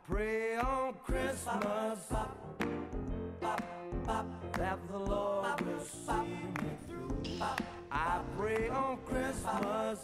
pray on Christmas that the Lord will see me through. I pray on Christmas.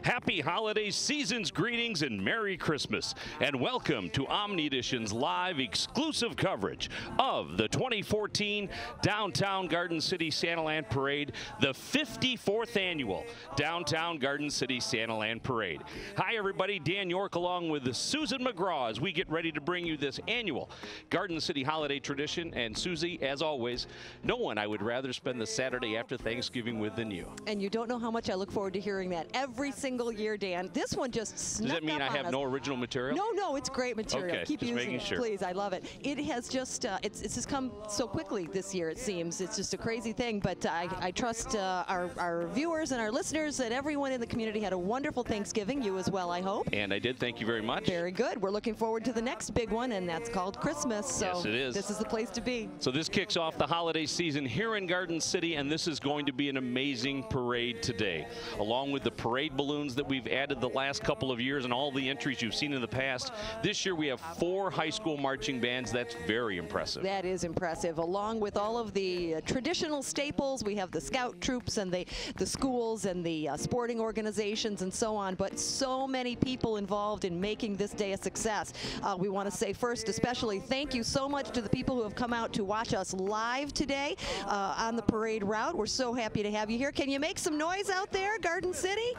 Happy holiday seasons, greetings, and Merry Christmas. And welcome to Omni Edition's live exclusive coverage of the 2014 Downtown Garden City Santaland Parade, the 54th annual Downtown Garden City Santaland Parade. Hi, everybody. Dan York along with Susan McGraw as we get ready to bring you this annual Garden City holiday tradition. And Susie, as always, no one I would rather spend the Saturday after Thanksgiving with than you. And you don't know how much I look forward to hearing that every single year, Dan. This one just snuck Does that mean up I have on no us. original material? No, it's great material. Okay, Keep just using making it, sure. please. I love it. It has just, it's just come so quickly this year, it seems. It's just a crazy thing, but I trust our viewers and our listeners that everyone in the community had a wonderful Thanksgiving. You as well, I hope. And I did. Thank you very much. Very good. We're looking forward to the next big one, and that's called Christmas. So yes, it is. This is the place to be. So this kicks off the holiday season here in Garden City, and this is going to be an amazing parade today. Along with the parade balloons that we've added the last couple of years and all the entries you've seen in the past, this year we have 4 high school marching bands. That's very impressive. That is impressive. Along with all of the traditional staples, we have the scout troops and the schools and the sporting organizations and so on, but so many people involved in making this day a success. We want to say first especially thank you so much to the people who have come out to watch us live today on the parade route. We're so happy to have you here. Can you make some noise out there, Garden City?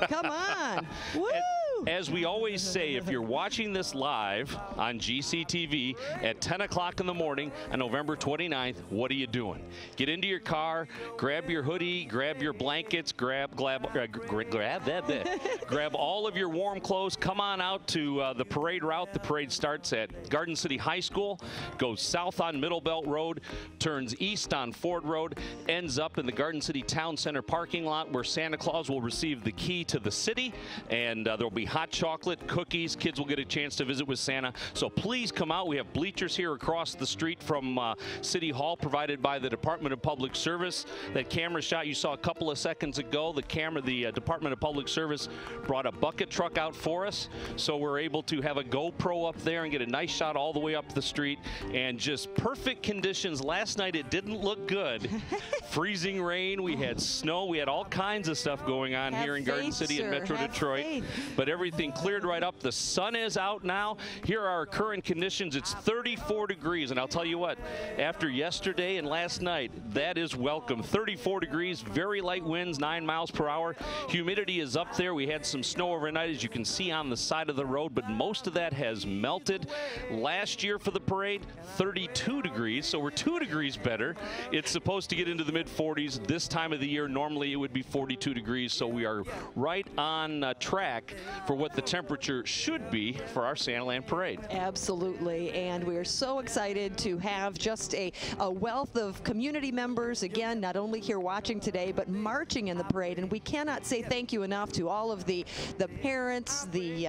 Come on. Woo! As we always say, if you're watching this live on GCTV at 10 o'clock in the morning on November 29th, what are you doing? Get into your car, grab your hoodie, grab your blankets, grab all of your warm clothes. Come on out to the parade route. The parade starts at Garden City High School, goes south on Middle Belt Road, turns east on Ford Road, ends up in the Garden City Town Center parking lot where Santa Claus will receive the key to the city, and there'll be hot chocolate, cookies. Kids will get a chance to visit with Santa. So please come out. We have bleachers here across the street from City Hall provided by the Department of Public Service. That camera shot you saw a couple of seconds ago, the Department of Public Service brought a bucket truck out for us. So we're able to have a GoPro up there and get a nice shot all the way up the street, and just perfect conditions. Last night it didn't look good. Freezing rain, we had snow, we had all kinds of stuff going on here in Garden City and Metro Detroit. But everything cleared right up. The sun is out now. Here are our current conditions. It's 34 degrees, and I'll tell you what, after yesterday and last night, that is welcome. 34 degrees, very light winds, 9 miles per hour. Humidity is up there. We had some snow overnight, as you can see on the side of the road, but most of that has melted. Last year for the parade, 32 degrees, so we're 2 degrees better. It's supposed to get into the mid-40s. This time of the year, normally it would be 42 degrees, so we are right on track for what the temperature should be for our Santaland parade. Absolutely, and we are so excited to have just a wealth of community members, again, not only here watching today, but marching in the parade. And we cannot say thank you enough to all of the parents, the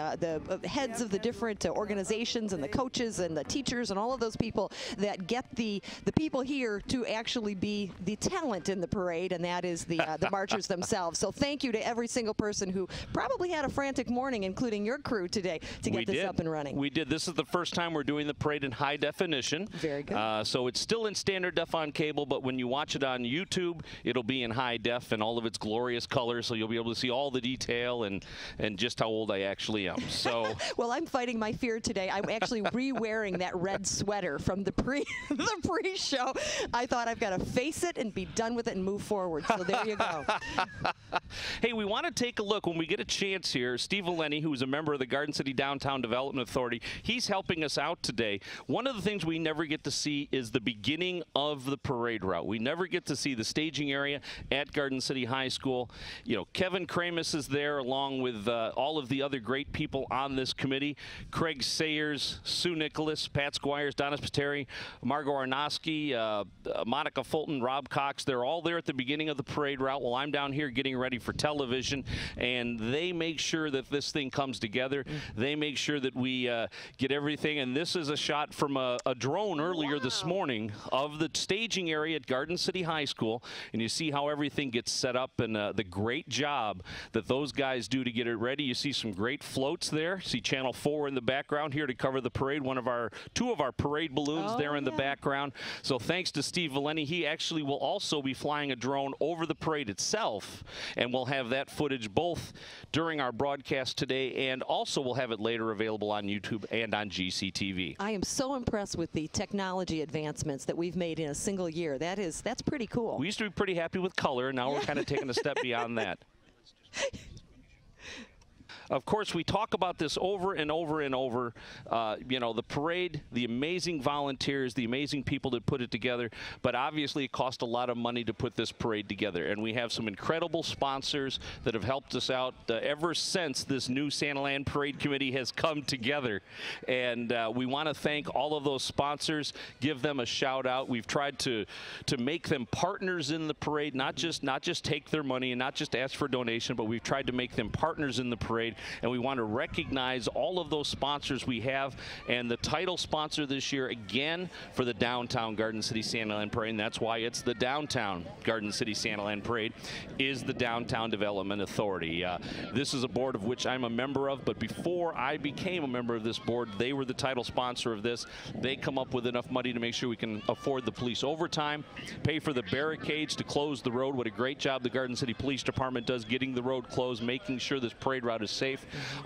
heads of the different organizations, and the coaches and the teachers and all of those people that get the people here to actually be the talent in the parade, and that is the marchers themselves. So thank you to every single person who probably had a frantic morning, including your crew today, to get this up and running. We did. This is the first time we're doing the parade in high definition. Very good. So it's still in standard def on cable, but when you watch it on YouTube, it'll be in high def and all of its glorious colors, so you'll be able to see all the detail and just how old I actually am. So well, I'm fighting my fear today. I'm actually re-wearing that red sweater from the pre-show. I thought I've got to face it and be done with it and move forward. So there you go. Hey, we want to take a look when we get a chance here. Steve Valeni, who's a member of the Garden City Downtown Development Authority, he's helping us out today. One of the things we never get to see is the beginning of the parade route. We never get to see the staging area at Garden City High School. You know, Kevin Kramus is there along with all of the other great people on this committee. Craig Sayers, Sue Nicholas, Pat Squires, Donna Spiteri, Margot Arnosky, Monica Fulton, Rob Cox. They're all there at the beginning of the parade route while I'm down here getting ready for television, and they make sure that this this thing comes together. They make sure that we get everything. And this is a shot from a drone earlier this morning of the staging area at Garden City High School. And you see how everything gets set up and the great job that those guys do to get it ready. You see some great floats there. See Channel 4 in the background here to cover the parade. Two of our parade balloons there in the background. So thanks to Steve Valeni. He actually will also be flying a drone over the parade itself, and we'll have that footage both during our broadcast today, and also we'll have it later available on YouTube and on GCTV. I am so impressed with the technology advancements that we've made in a single year. That's pretty cool. We used to be pretty happy with color, and now we're kind of taking a step beyond that. Of course, we talk about this over and over and over. You know, the parade, the amazing volunteers, the amazing people that put it together. But obviously, it cost a lot of money to put this parade together. And we have some incredible sponsors that have helped us out ever since this new Santaland Parade Committee has come together. And we want to thank all of those sponsors, give them a shout out. We've tried to make them partners in the parade, not just take their money and not just ask for a donation, but we've tried to make them partners in the parade. And we want to recognize all of those sponsors we have. And the title sponsor this year, again, for the Downtown Garden City Santaland Parade, and that's why it's the Downtown Garden City Santaland Parade, is the Downtown Development Authority. This is a board of which I'm a member of, but before I became a member of this board, they were the title sponsor of this. They come up with enough money to make sure we can afford the police overtime, pay for the barricades to close the road. What a great job the Garden City Police Department does getting the road closed, making sure this parade route is safe.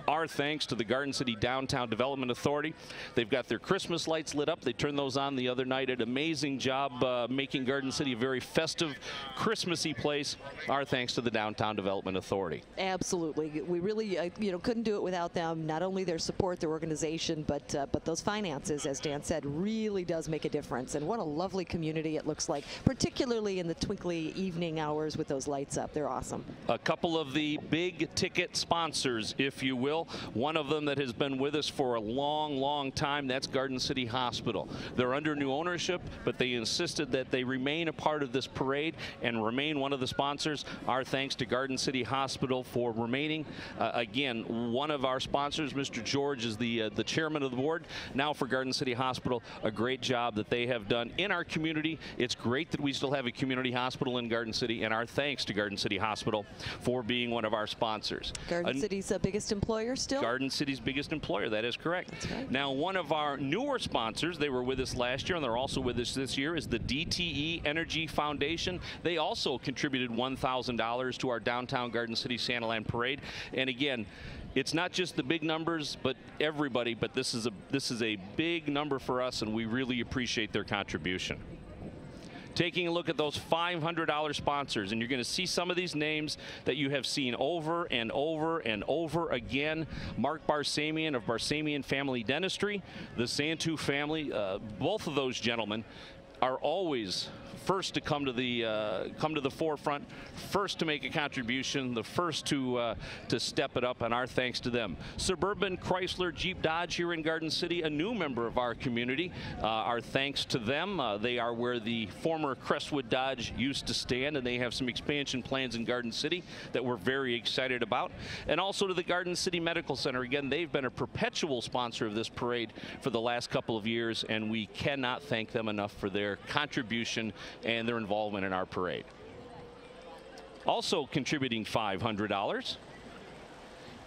Our thanks to the Garden City Downtown Development Authority. They've got their Christmas lights lit up. They turned those on the other night. An amazing job making Garden City a very festive, Christmassy place. Our thanks to the Downtown Development Authority. Absolutely. We really couldn't do it without them. Not only their support, their organization, but those finances, as Dan said, really does make a difference. And what a lovely community it looks like, particularly in the twinkly evening hours with those lights up. They're awesome. A couple of the big ticket sponsors, if you will. One of them that has been with us for a long, long time, that's Garden City Hospital. They're under new ownership, but they insisted that they remain a part of this parade and remain one of the sponsors. Our thanks to Garden City Hospital for remaining. Again, one of our sponsors, Mr. George, is the chairman of the board. Now for Garden City Hospital, a great job that they have done in our community. It's great that we still have a community hospital in Garden City, and our thanks to Garden City Hospital for being one of our sponsors. Garden City's biggest employer still? Garden City's biggest employer, that is correct. That's right. Now, one of our newer sponsors, they were with us last year and they're also with us this year, is the DTE Energy Foundation. They also contributed $1,000 to our Downtown Garden City Santaland Parade. And again, it's not just the big numbers, but everybody, but this is a big number for us, and we really appreciate their contribution. Taking a look at those $500 sponsors, and you're going to see some of these names that you have seen over and over and over again. Mark Barsamian of Barsamian Family Dentistry, the Santu family, both of those gentlemen are always first to come to the forefront, first to make a contribution, the first to step it up, and our thanks to them. Suburban Chrysler Jeep Dodge here in Garden City, a new member of our community. Our thanks to them. They are where the former Crestwood Dodge used to stand, and they have some expansion plans in Garden City that we're very excited about. And also to the Garden City Medical Center. Again, they've been a perpetual sponsor of this parade for the last couple of years, and we cannot thank them enough for their contribution and their involvement in our parade. Also contributing $500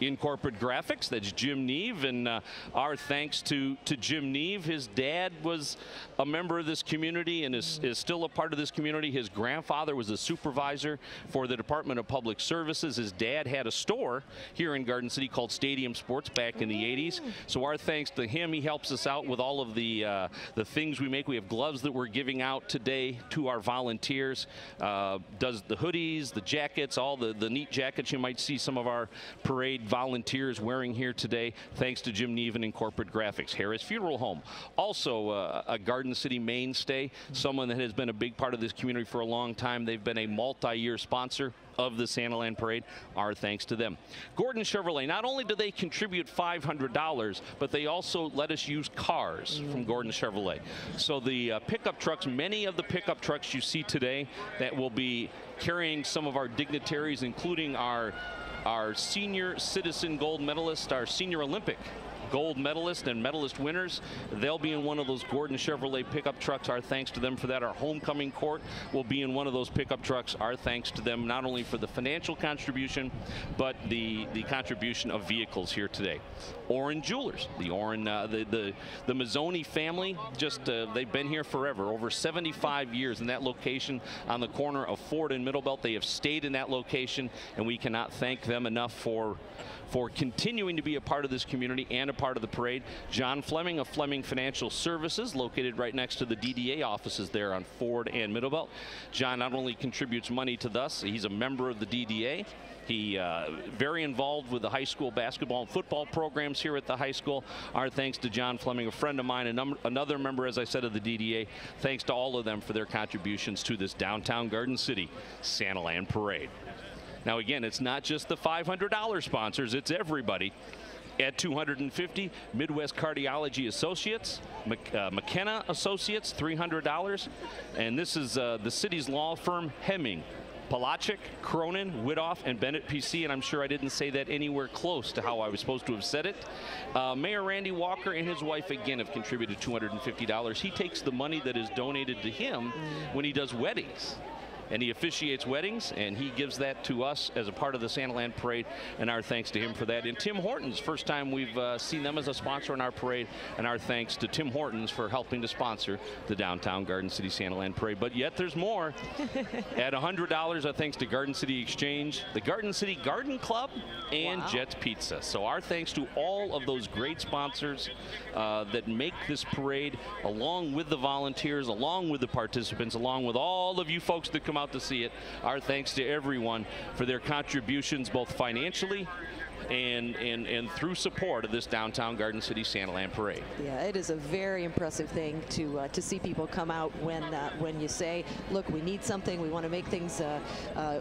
in corporate graphics, that's Jim Neve, and our thanks to Jim Neve. His dad was a member of this community and is still a part of this community. His grandfather was a supervisor for the Department of Public Services. His dad had a store here in Garden City called Stadium Sports back in the 80s. So our thanks to him. He helps us out with all of the things we make. We have gloves that we're giving out today to our volunteers. Does the hoodies, the jackets, all the neat jackets you might see some of our parade volunteers wearing here today, thanks to Jim Neven in corporate graphics. Harris Funeral Home, also a Garden City mainstay, someone that has been a big part of this community for a long time. They've been a multi-year sponsor of the Santaland Parade. Our thanks to them. Gordon Chevrolet, not only do they contribute $500, but they also let us use cars from Gordon Chevrolet. So the pickup trucks, many of the pickup trucks you see today that will be carrying some of our dignitaries, including our our senior citizen gold medalist, our senior Olympic gold medalist and medalist winners. They'll be in one of those Gordon Chevrolet pickup trucks. Our thanks to them for that. Our homecoming court will be in one of those pickup trucks. Our thanks to them not only for the financial contribution, but the contribution of vehicles here today. Oren Jewelers, the Mazzoni family, just they've been here forever, over 75 years in that location on the corner of Ford and Middlebelt. They have stayed in that location, and we cannot thank them enough for continuing to be a part of this community and a part of the parade. John Fleming of Fleming Financial Services, located right next to the DDA offices there on Ford and Middlebelt. John not only contributes money to us, he's a member of the DDA. He very involved with the high school basketball and football programs here at the high school. Our thanks to John Fleming, a friend of mine, another member, as I said, of the DDA. Thanks to all of them for their contributions to this downtown Garden City Santaland Parade. Now, again, it's not just the $500 sponsors, it's everybody. At $250, Midwest Cardiology Associates, McKenna Associates, $300. And this is the city's law firm, Hemming, Palachik, Cronin, Widoff, and Bennett PC, and I'm sure I didn't say that anywhere close to how I was supposed to have said it. Mayor Randy Walker and his wife, again, have contributed $250. He takes the money that is donated to him when he does weddings. And he officiates weddings, and he gives that to us as a part of the Santaland Parade, and our thanks to him for that. And Tim Hortons, first time we've seen them as a sponsor in our parade, and our thanks to Tim Hortons for helping to sponsor the downtown Garden City Santaland Parade. But yet there's more. At $100, our thanks to Garden City Exchange, the Garden City Garden Club, and Jets Pizza. So our thanks to all of those great sponsors that make this parade, along with the volunteers, along with the participants, along with all of you folks that come out to see it. Our thanks to everyone for their contributions, both financially and through support of this downtown Garden City Santaland Parade. Yeah, it is a very impressive thing to see people come out when you say, look, we need something, we want to make things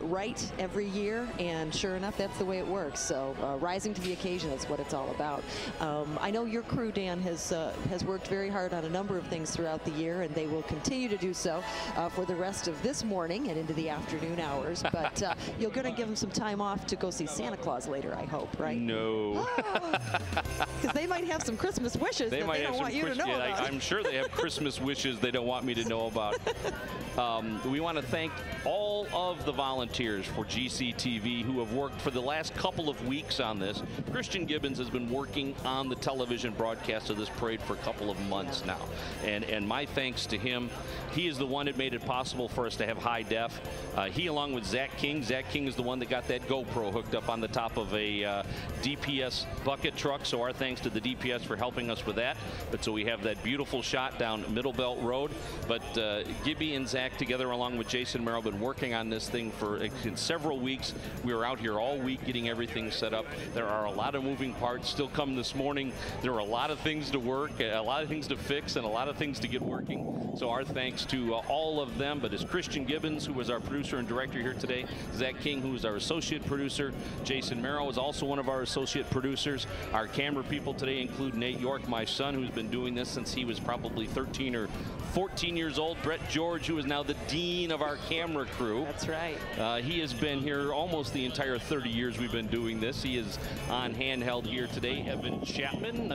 right every year, and sure enough, that's the way it works. So rising to the occasion is what it's all about. I know your crew, Dan, has worked very hard on a number of things throughout the year, and they will continue to do so for the rest of this morning and into the afternoon hours. But you're going to give them some time off to go see Santa Claus later, I hope. Right? No. Because they might have some Christmas wishes that they don't want you to know about. I'm sure they have Christmas wishes they don't want me to know about. We want to thank all of the volunteers for GCTV who have worked for the last couple of weeks on this. Christian Gibbons has been working on the television broadcast of this parade for a couple of months now. And my thanks to him. He is the one that made it possible for us to have high def. He, along with Zach King is the one that got that GoPro hooked up on the top of a DPS bucket truck. So our thanks to the DPS for helping us with that. But so we have that beautiful shot down Middlebelt Road. But Gibby and Zach together, along with Jason Merrill, been working on this thing for several weeks. We were out here all week getting everything set up. There are a lot of moving parts still come this morning. There are a lot of things to work, a lot of things to fix, and a lot of things to get working. So our thanks to all of them. But it's Christian Gibbons, who was our producer and director here today, Zach King, who is our associate producer, Jason Merrill is also one of our associate producers. Our camera people today include Nate York, my son, who's been doing this since he was probably 13 or 14 years old. Brett George, who is now the dean of our camera crew. That's right. He has been here almost the entire 30 years we've been doing this. He is on handheld here today. Evan Chapman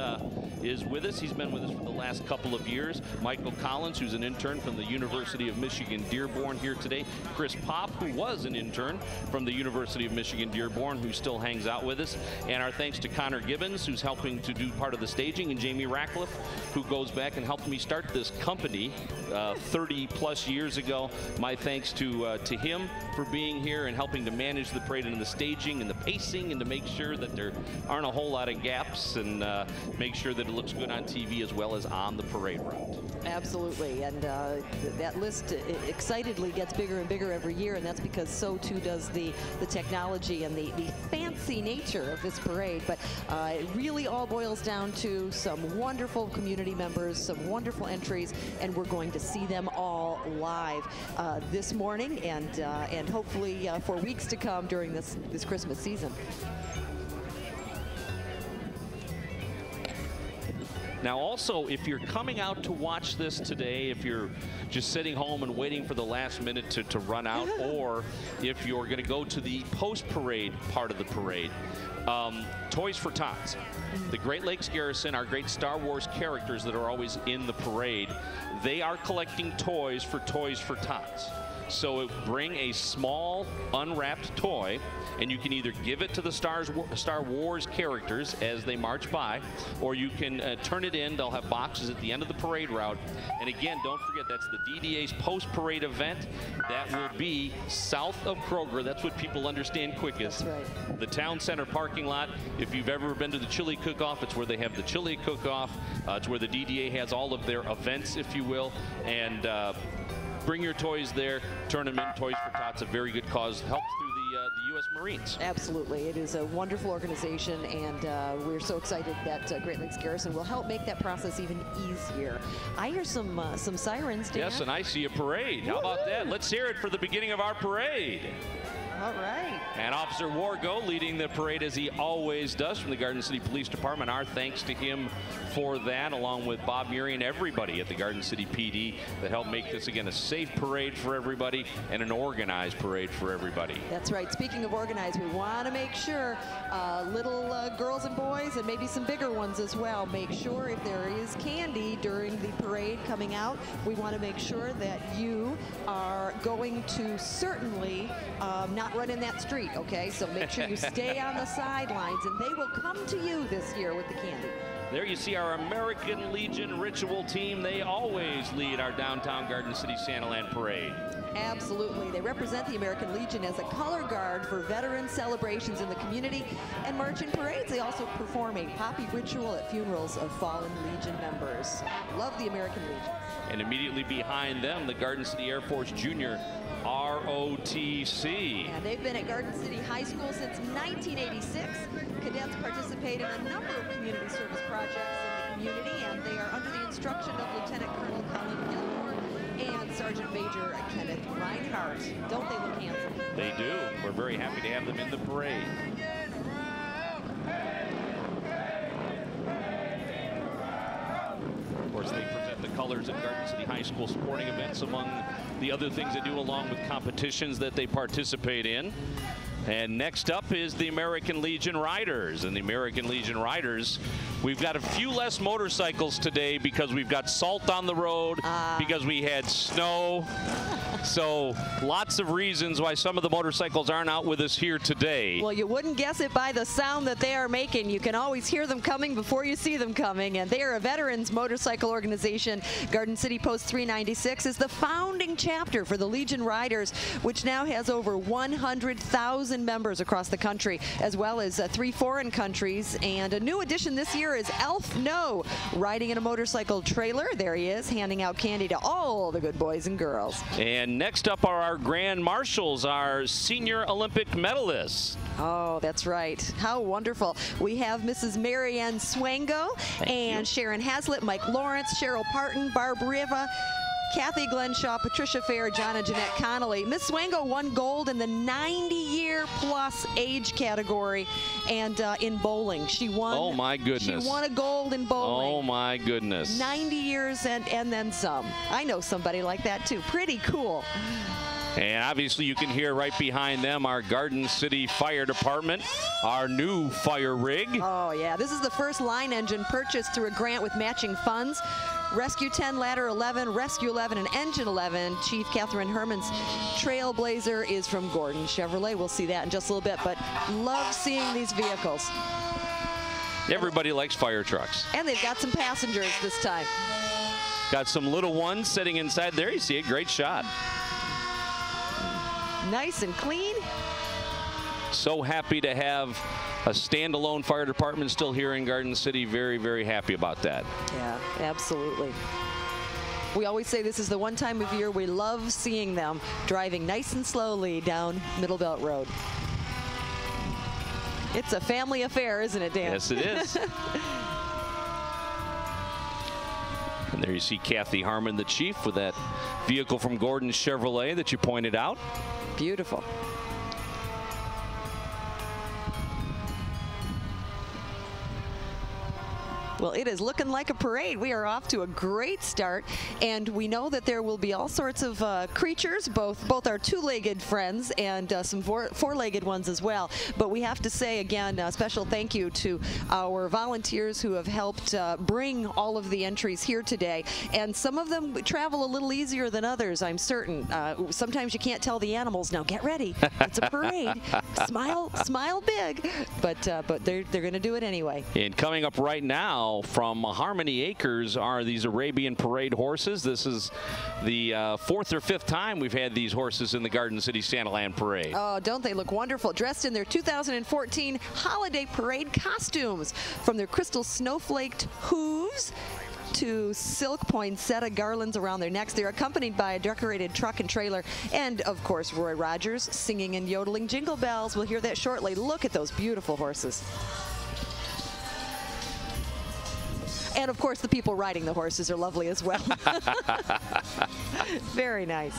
is with us. He's been with us for the last couple of years. Michael Collins, who's an intern from the University of Michigan Dearborn, here today. Chris Pop, who was an intern from the University of Michigan Dearborn, who still hangs out with us. And our thanks to Connor Gibbons, who's helping to do part of the staging, and Jamie Ratcliffe, who goes back and helped me start this company 30 plus years ago. My thanks to him for being here and helping to manage the parade and the staging and the pacing, and to make sure that there aren't a whole lot of gaps, and make sure that it looks good on TV as well as on the parade route. Absolutely, and that list excitedly gets bigger and bigger every year, and that's because so too does the technology and the fancy nature of this parade. But it really all boils down to some wonderful community members, some wonderful entries, and we're going to see them all live this morning, and hopefully for weeks to come during this Christmas season. Now also, if you're coming out to watch this today, if you're just sitting home and waiting for the last minute to run out, or if you're going to go to the post-parade part of the parade, Toys for Tots. The Great Lakes Garrison, our great Star Wars characters that are always in the parade, they are collecting toys for Toys for Tots. So bring a small unwrapped toy, and you can either give it to the Star Wars characters as they march by, or you can turn it in. They'll have boxes at the end of the parade route. And again, don't forget, that's the DDA's post-parade event. That will be south of Kroger. That's what people understand quickest. That's right. The town center parking lot. If you've ever been to the chili cook-off, it's where they have the chili cook-off. It's where the DDA has all of their events, if you will. And bring your toys there, turn them in. Toys for Tots, a very good cause. Helps through the U.S. Marines. Absolutely. It is a wonderful organization, and we're so excited that Great Lakes Garrison will help make that process even easier. I hear some sirens, Dan. Yes, and I see a parade. How about that? Let's hear it for the beginning of our parade. All right. And Officer Wargo leading the parade as he always does from the Garden City Police Department. Our thanks to him for that, along with Bob Murray and everybody at the Garden City PD that helped make this, again, a safe parade for everybody and an organized parade for everybody. That's right. Speaking of organized, we want to make sure little girls and boys, and maybe some bigger ones as well, make sure if there is candy during the parade coming out, we want to make sure that you are going to certainly not run in that street, okay? So make sure you stay on the sidelines, and they will come to you this year with the candy. There you see our American Legion ritual team. They always lead our downtown Garden City Santaland parade. Absolutely. They represent the American Legion as a color guard for veteran celebrations in the community and marching parades. They also perform a poppy ritual at funerals of fallen Legion members. Love the American Legion. And immediately behind them, the Garden City Air Force Junior ROTC. And they've been at Garden City High School since 1986. Cadets participate in a number of community service projects in the community, and they are under the instruction of Lieutenant Colonel Colin Gilmore and Sergeant Major Kenneth Reinhardt. Don't they look handsome? They do. We're very happy to have them in the parade. Of course, they present the colors at Garden City High School sporting events, among the other things they do, along with competitions that they participate in. And next up is the American Legion Riders. And the American Legion Riders, we've got a few less motorcycles today because we've got salt on the road, because we had snow. So lots of reasons why some of the motorcycles aren't out with us here today. Well, you wouldn't guess it by the sound that they are making. You can always hear them coming before you see them coming. And they are a veterans motorcycle organization. Garden City Post 396 is the founding chapter for the Legion Riders, which now has over 100,000 members across the country, as well as 3 foreign countries. And a new addition this year is Elf No, riding in a motorcycle trailer. There he is, handing out candy to all the good boys and girls. And next up are our Grand Marshals, our senior Olympic medalists. Oh, that's right. How wonderful. We have Mrs. Marianne Swango and Sharon Haslett, Mike Lawrence, Cheryl Parton, Barb Riva, Kathy Glenshaw, Patricia Fair, John and Jeanette Connolly. Miss Swango won gold in the 90-year-plus age category, and in bowling. She won. Oh, my goodness. She won a gold in bowling. Oh, my goodness. 90 years and then some. I know somebody like that, too. Pretty cool. And obviously you can hear right behind them our Garden City Fire Department, our new fire rig. Oh, yeah. This is the first line engine purchased through a grant with matching funds. Rescue 10, Ladder 11, Rescue 11, and Engine 11. Chief Catherine Herman's Trailblazer is from Gordon Chevrolet. We'll see that in just a little bit, but love seeing these vehicles. Everybody likes fire trucks. And they've got some passengers this time. Got some little ones sitting inside there. You see it. Great shot. Nice and clean. So happy to have a standalone fire department still here in Garden City. Very, very happy about that. Yeah, absolutely. We always say this is the one time of year we love seeing them driving nice and slowly down Middle Belt Road. It's a family affair, isn't it, Dan? Yes, it is. And there you see Kathy Harmon, the chief, with that vehicle from Gordon Chevrolet that you pointed out. Beautiful. Well, it is looking like a parade. We are off to a great start, and we know that there will be all sorts of creatures, both our two-legged friends and some four-legged ones as well. But we have to say, again, a special thank you to our volunteers who have helped bring all of the entries here today. And some of them travel a little easier than others, I'm certain. Sometimes you can't tell the animals, now get ready, it's a parade. Smile big. But they're going to do it anyway. And coming up right now from Harmony Acres are these Arabian Parade horses. This is the fourth or fifth time we've had these horses in the Garden City Santaland Parade. Oh, don't they look wonderful? Dressed in their 2014 holiday parade costumes, from their crystal snowflaked hooves to silk poinsettia garlands around their necks. They're accompanied by a decorated truck and trailer, and of course Roy Rogers singing and yodeling jingle bells. We'll hear that shortly. Look at those beautiful horses. And of course the people riding the horses are lovely as well. Very nice.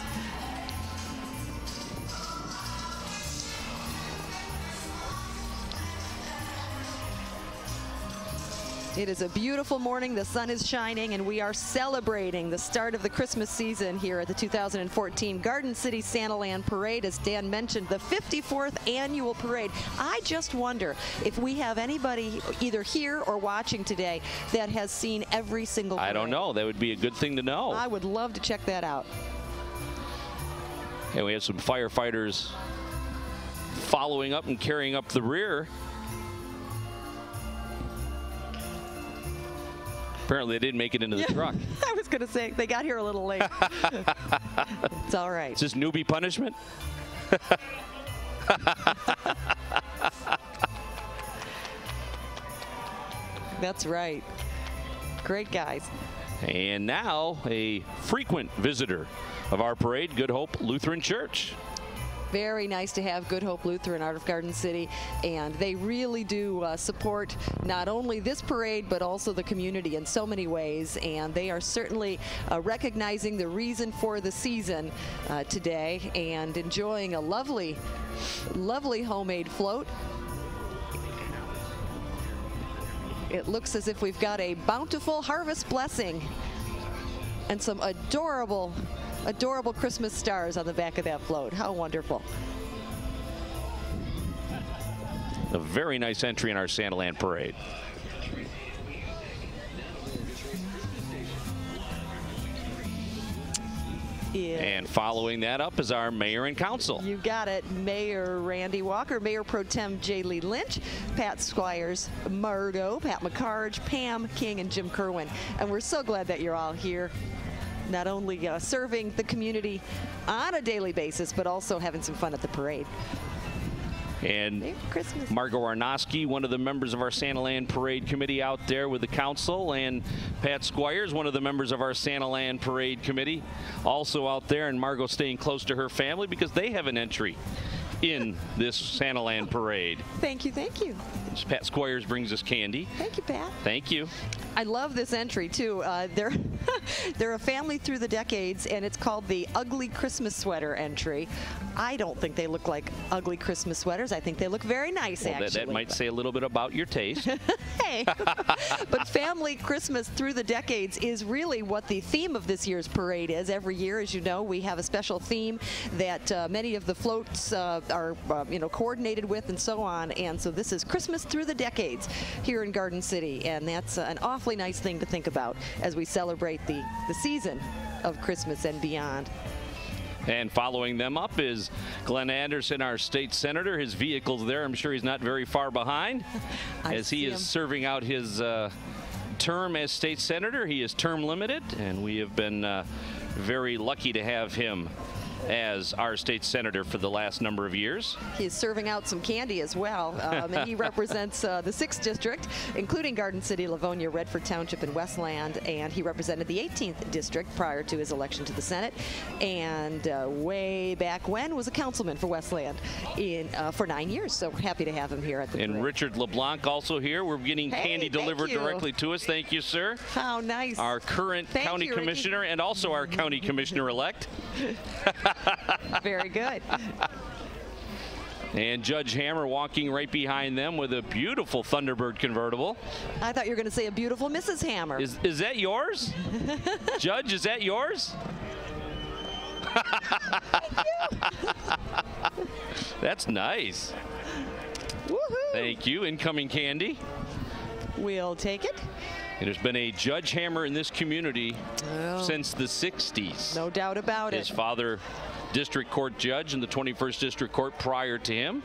It is a beautiful morning. The sun is shining, and we are celebrating the start of the Christmas season here at the 2014 Garden City Santaland Parade. As Dan mentioned, the 54th annual parade. I just wonder if we have anybody either here or watching today that has seen every single parade. I don't know. That would be a good thing to know. I would love to check that out. And we have some firefighters following up and carrying up the rear. Apparently they didn't make it into the truck. I was going to say, they got here a little late. It's all right. Is this newbie punishment? That's right. Great guys. And now a frequent visitor of our parade, Good Hope Lutheran Church. Very nice to have Good Hope Lutheran out of Garden City, and they really do support not only this parade but also the community in so many ways, and they are certainly recognizing the reason for the season today and enjoying a lovely, lovely homemade float. It looks as if we've got a bountiful harvest blessing and some adorable Christmas stars on the back of that float. How wonderful. A very nice entry in our Santaland Parade. Yeah. And following that up is our mayor and council. You got it. Mayor Randy Walker, Mayor Pro Tem J. Lee Lynch, Pat Squires, Margot, Pat McCarge, Pam King, and Jim Kerwin. And we're so glad that you're all here, not only serving the community on a daily basis, but also having some fun at the parade. And Margot Arnosky, one of the members of our Santaland Parade Committee out there with the council, and Pat Squires, one of the members of our Santaland Parade Committee, also out there, and Margot staying close to her family because they have an entry in this Santaland Parade. Thank you, thank you. Pat Squires brings us candy. Thank you, Pat. Thank you. I love this entry too. They're a family through the decades, and it's called the Ugly Christmas Sweater entry. I don't think they look like ugly Christmas sweaters. I think they look very nice, well, actually. That might say a little bit about your taste. Hey, but family Christmas through the decades is really what the theme of this year's parade is. Every year, as you know, we have a special theme that many of the floats are coordinated with and so on. And so this is Christmas through the decades here in Garden City, and that's an awfully nice thing to think about as we celebrate the season of Christmas and beyond. And following them up is Glenn Anderson, our state senator. His vehicle's there. I'm sure he's not very far behind as he is serving out his term as state senator. He is term limited, and we have been very lucky to have him as our state senator for the last number of years. He's serving out some candy as well, and he represents the 6th district, including Garden City, Livonia, Redford Township, and Westland, and he represented the 18th district prior to his election to the Senate, and way back when was a councilman for Westland for 9 years, so we're happy to have him here at the And parade. Richard LeBlanc also here. We're getting candy delivered directly to us. Thank you, sir. How nice. Our current county commissioner and also our county commissioner-elect. Very good. And Judge Hammer walking right behind them with a beautiful Thunderbird convertible. I thought you were going to say a beautiful Mrs. Hammer. Is that yours? Judge, is that yours? Thank you. That's nice. Woohoo. Thank you. Incoming candy. We'll take it. There's been a Judge Hammer in this community since the 60s. No doubt about it. His father, district court judge in the 21st District Court prior to him.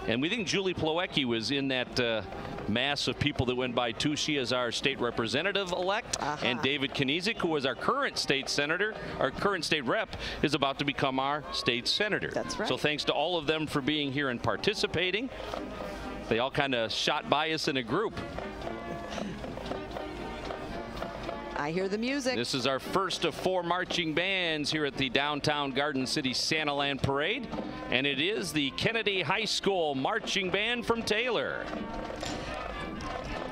And we think Julie Plowecki was in that mass of people that went by too. She is our state representative-elect. And David Kniezek, who was our current state senator, our current state rep, is about to become our state senator. That's right. So thanks to all of them for being here and participating. They all kind of shot by us in a group. I hear the music. This is our first of 4 marching bands here at the downtown Garden City Santaland Parade, and it is the Kennedy High School Marching Band from Taylor.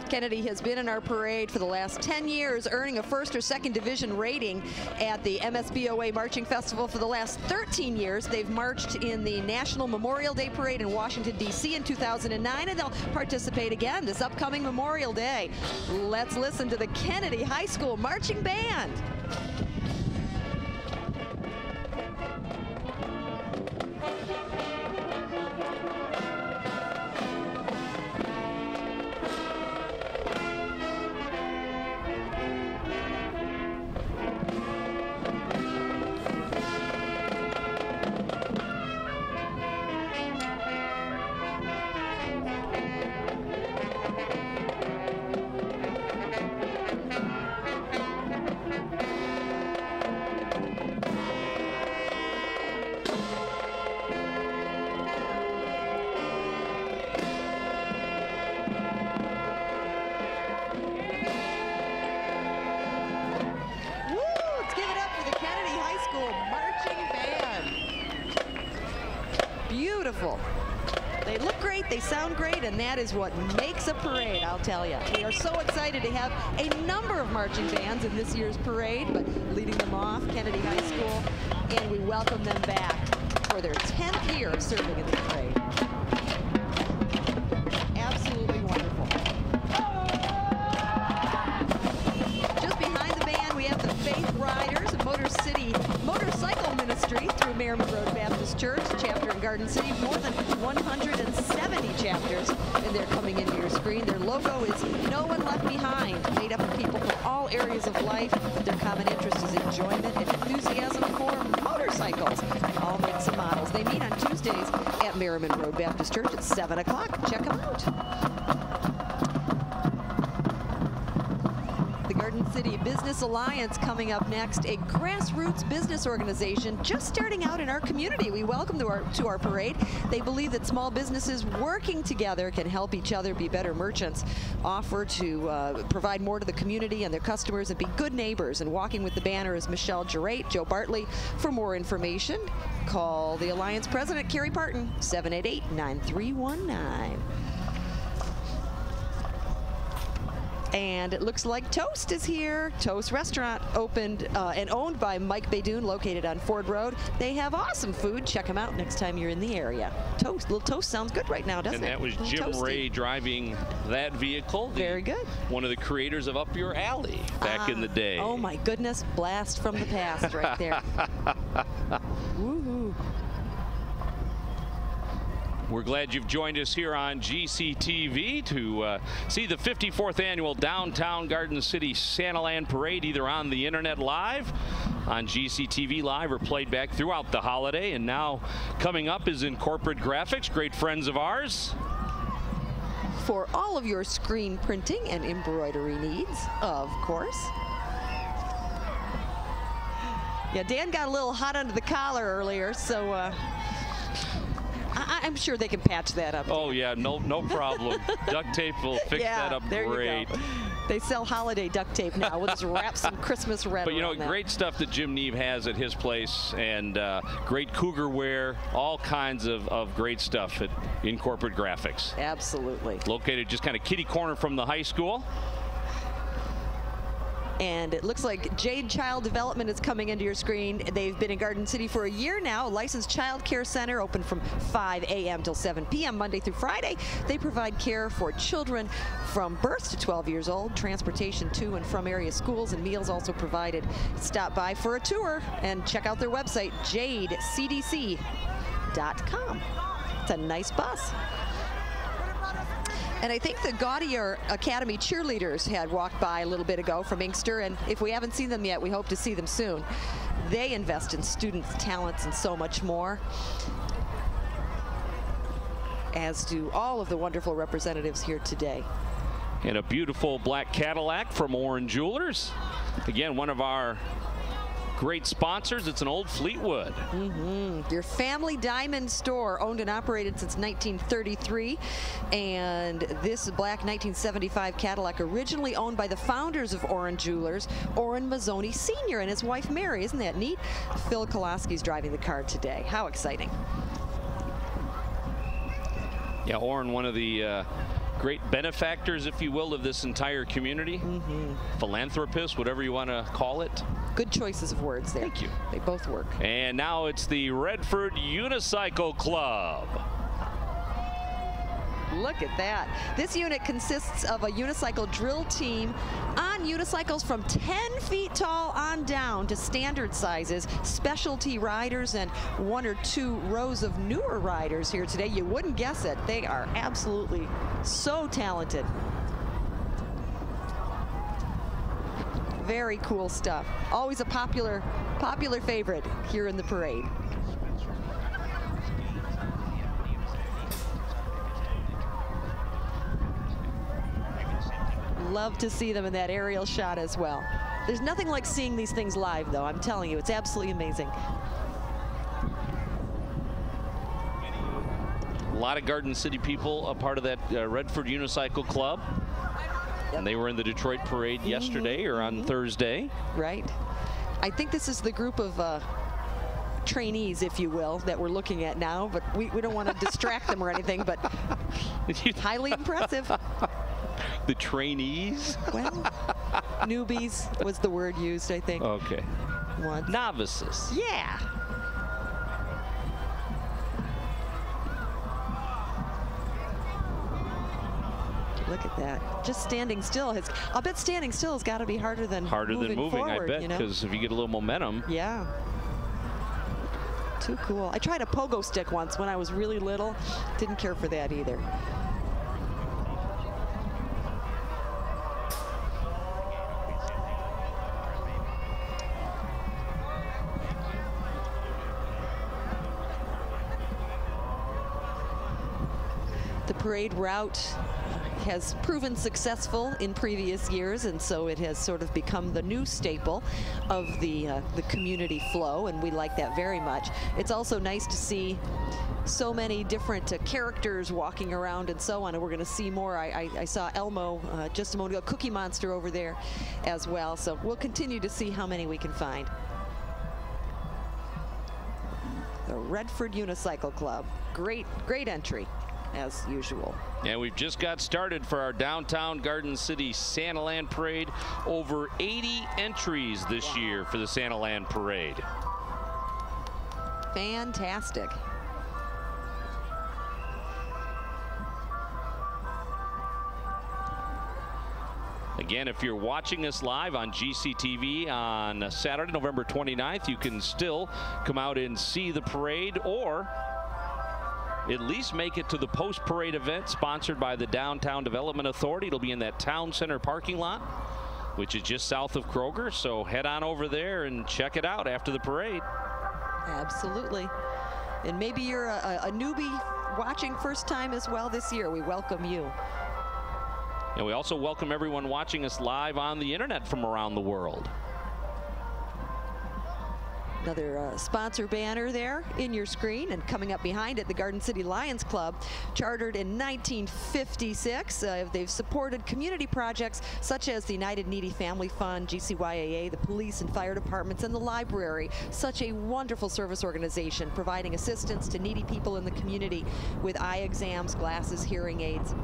Kennedy has been in our parade for the last 10 years, earning a 1st or 2nd division rating at the MSBOA Marching Festival. For the last 13 years, they've marched in the National Memorial Day Parade in Washington, D.C. in 2009, and they'll participate again this upcoming Memorial Day. Let's listen to the Kennedy High School Marching Band. Beautiful. They look great, they sound great, and that is what makes a parade, I'll tell you. We are so excited to have a number of marching bands in this year's parade, but leading them off, Kennedy High School, and we welcome them back for their 10th year of serving in the parade. Absolutely wonderful. Just behind the band, we have the Faith Riders, a Motor City motorcycle ministry through Merriman Road Baptist Church, chapter in Garden City, more than 170 chapters, and they're coming into your screen. Their logo is No One Left Behind, made up of people from all areas of life. Their common interest is enjoyment and enthusiasm for motorcycles, all makes and models. They meet on Tuesdays at Merriman Road Baptist Church at 7 o'clock. Check them out. Garden City Business Alliance coming up next, a grassroots business organization just starting out in our community. We welcome to our parade. They believe that small businesses working together can help each other be better merchants, offer to provide more to the community and their customers, and be good neighbors. And walking with the banner is Michelle Gerate, Joe Bartley. For more information, call the Alliance President, Carrie Parton, 788-9319. And it looks like Toast is here. Toast Restaurant opened and owned by Mike Baydoun, located on Ford Road. They have awesome food. Check them out next time you're in the area. Toast, little Toast sounds good right now, doesn't it? And that was Jim Ray driving that vehicle. Very good. One of the creators of Up Your Alley back in the day. Oh my goodness, blast from the past right there. Woohoo. We're glad you've joined us here on GCTV to see the 54th annual Downtown Garden City Santaland Parade, either on the internet live, on GCTV Live, or played back throughout the holiday. And now coming up is Incorporate Graphics, great friends of ours. For all of your screen printing and embroidery needs, of course. Yeah, Dan got a little hot under the collar earlier, so I'm sure they can patch that up. Oh yeah, no problem. Duct tape will fix that up there great. You go. They sell holiday duct tape now. We'll just wrap some Christmas red. But you know, around that. great stuff that Jim Neve has at his place, and great Cougar wear, all kinds of great stuff at Incorporate Graphics. Absolutely. Located just kind of kitty corner from the high school. And it looks like Jade Child Development is coming into your screen. They've been in Garden City for a year now. Licensed child care center, open from 5 a.m. till 7 p.m. Monday through Friday. They provide care for children from birth to 12 years old, transportation to and from area schools, and meals also provided. Stop by for a tour and check out their website, jadecdc.com. It's a nice bus. And I think the Gaudier Academy cheerleaders had walked by a little bit ago from Inkster, and if we haven't seen them yet, we hope to see them soon. They invest in students' talents and so much more, as do all of the wonderful representatives here today. And a beautiful black Cadillac from Oren Jewelers. Again, one of our great sponsors. It's an old Fleetwood. Your family diamond store, owned and operated since 1933. And this black 1975 Cadillac, originally owned by the founders of Oren Jewelers, Oren Mazzoni Sr. and his wife Mary. Isn't that neat? Phil Koloski's driving the car today. How exciting. Yeah, Oren, one of the great benefactors, if you will, of this entire community. Philanthropist, whatever you want to call it. Good choices of words there. Thank you. They both work. And now it's the Redford Unicycle Club. Look at that. This unit consists of a unicycle drill team on unicycles from 10 feet tall on down to standard sizes, specialty riders, and 1 or 2 rows of newer riders here today. You wouldn't guess it. They are absolutely so talented. Very cool stuff. Always a popular favorite here in the parade. Love to see them in that aerial shot as well. There's nothing like seeing these things live, though. I'm telling you, it's absolutely amazing. A lot of Garden City people a part of that Redford Unicycle Club. And they were in the Detroit Parade yesterday or on Thursday. Right. I think this is the group of trainees, if you will, that we're looking at now, but we don't want to distract them or anything, but highly impressive. The trainees? Well, newbies was the word used, I think. Okay. Once. Novices. Yeah. Look at that. Just standing still. I'll bet standing still has got to be harder than moving forward, I bet, because if you get a little momentum. Yeah. Too cool. I tried a pogo stick once when I was really little. Didn't care for that either. The parade route has proven successful in previous years, and so it has sort of become the new staple of the community flow, and we like that very much. It's also nice to see so many different characters walking around and so on, and we're going to see more. I saw Elmo just a moment ago, Cookie Monster over there as well, so we'll continue to see how many we can find. The Redford Unicycle Club, great entry as usual. And we've just got started for our downtown Garden City Santaland Parade. Over 80 entries this year for the Santaland Parade. Fantastic. Again, if you're watching us live on GCTV on Saturday, November 29th, you can still come out and see the parade, or at least make it to the post-parade event sponsored by the Downtown Development Authority. It'll be in that town center parking lot, which is just south of Kroger. So head on over there and check it out after the parade. Absolutely. And maybe you're a newbie watching first time as well this year. We welcome you. And we also welcome everyone watching us live on the internet from around the world. Another sponsor banner there in your screen, and coming up behind it, the Garden City Lions Club, chartered in 1956. They've supported community projects such as the United Needy Family Fund, GCYAA, the police and fire departments, and the library. Such a wonderful service organization, providing assistance to needy people in the community with eye exams, glasses, hearing aids,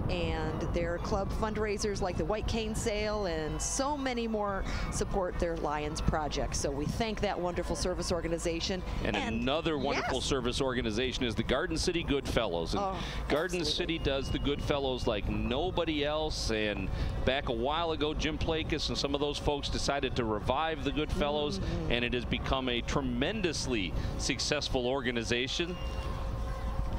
and their club fundraisers like the White Cane Sale and so many more support their Lions projects. So we thank that wonderful service organization. And another wonderful service organization is the Garden City Goodfellows. And Garden City does the Goodfellows like nobody else. And back a while ago, Jim Plakis and some of those folks decided to revive the Goodfellows, and it has become a tremendously successful organization.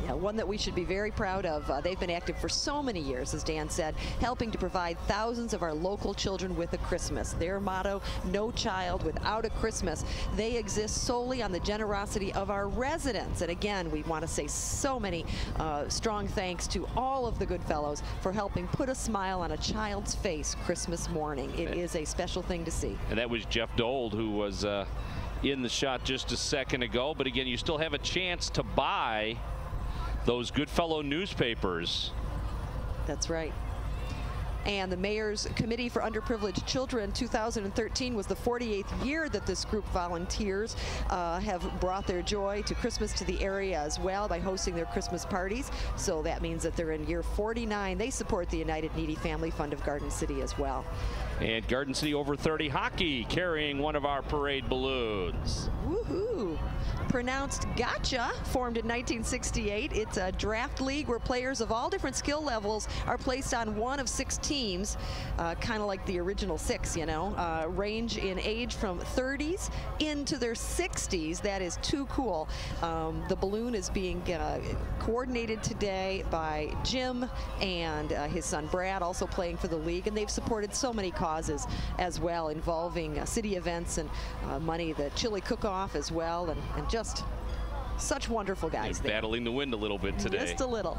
Yeah, one that we should be very proud of. They've been active for so many years, as Dan said, helping to provide thousands of our local children with a Christmas. Their motto, no child without a Christmas. They exist solely on the generosity of our residents. And again, we want to say so many strong thanks to all of the Goodfellows for helping put a smile on a child's face Christmas morning. It is a special thing to see. And that was Jeff Dold, who was in the shot just a second ago. But again, you still have a chance to buy those Goodfellow newspapers. That's right. And the Mayor's Committee for Underprivileged Children 2013 was the 48th year that this group volunteers have brought their joy to Christmas to the area as well by hosting their Christmas parties. So that means that they're in year 49. They support the United Needy Family Fund of Garden City as well. And Garden City Over 30 Hockey carrying one of our parade balloons. Woohoo! Pronounced Gotcha, formed in 1968. It's a draft league where players of all different skill levels are placed on one of 6 teams, kind of like the original 6, you know, range in age from 30s into their 60s. That is too cool. The balloon is being coordinated today by Jim and his son Brad, also playing for the league, and they've supported so many causes as well, involving city events and money, the chili cook-off as well, and just such wonderful guys. Battling the wind a little bit today. Just a little.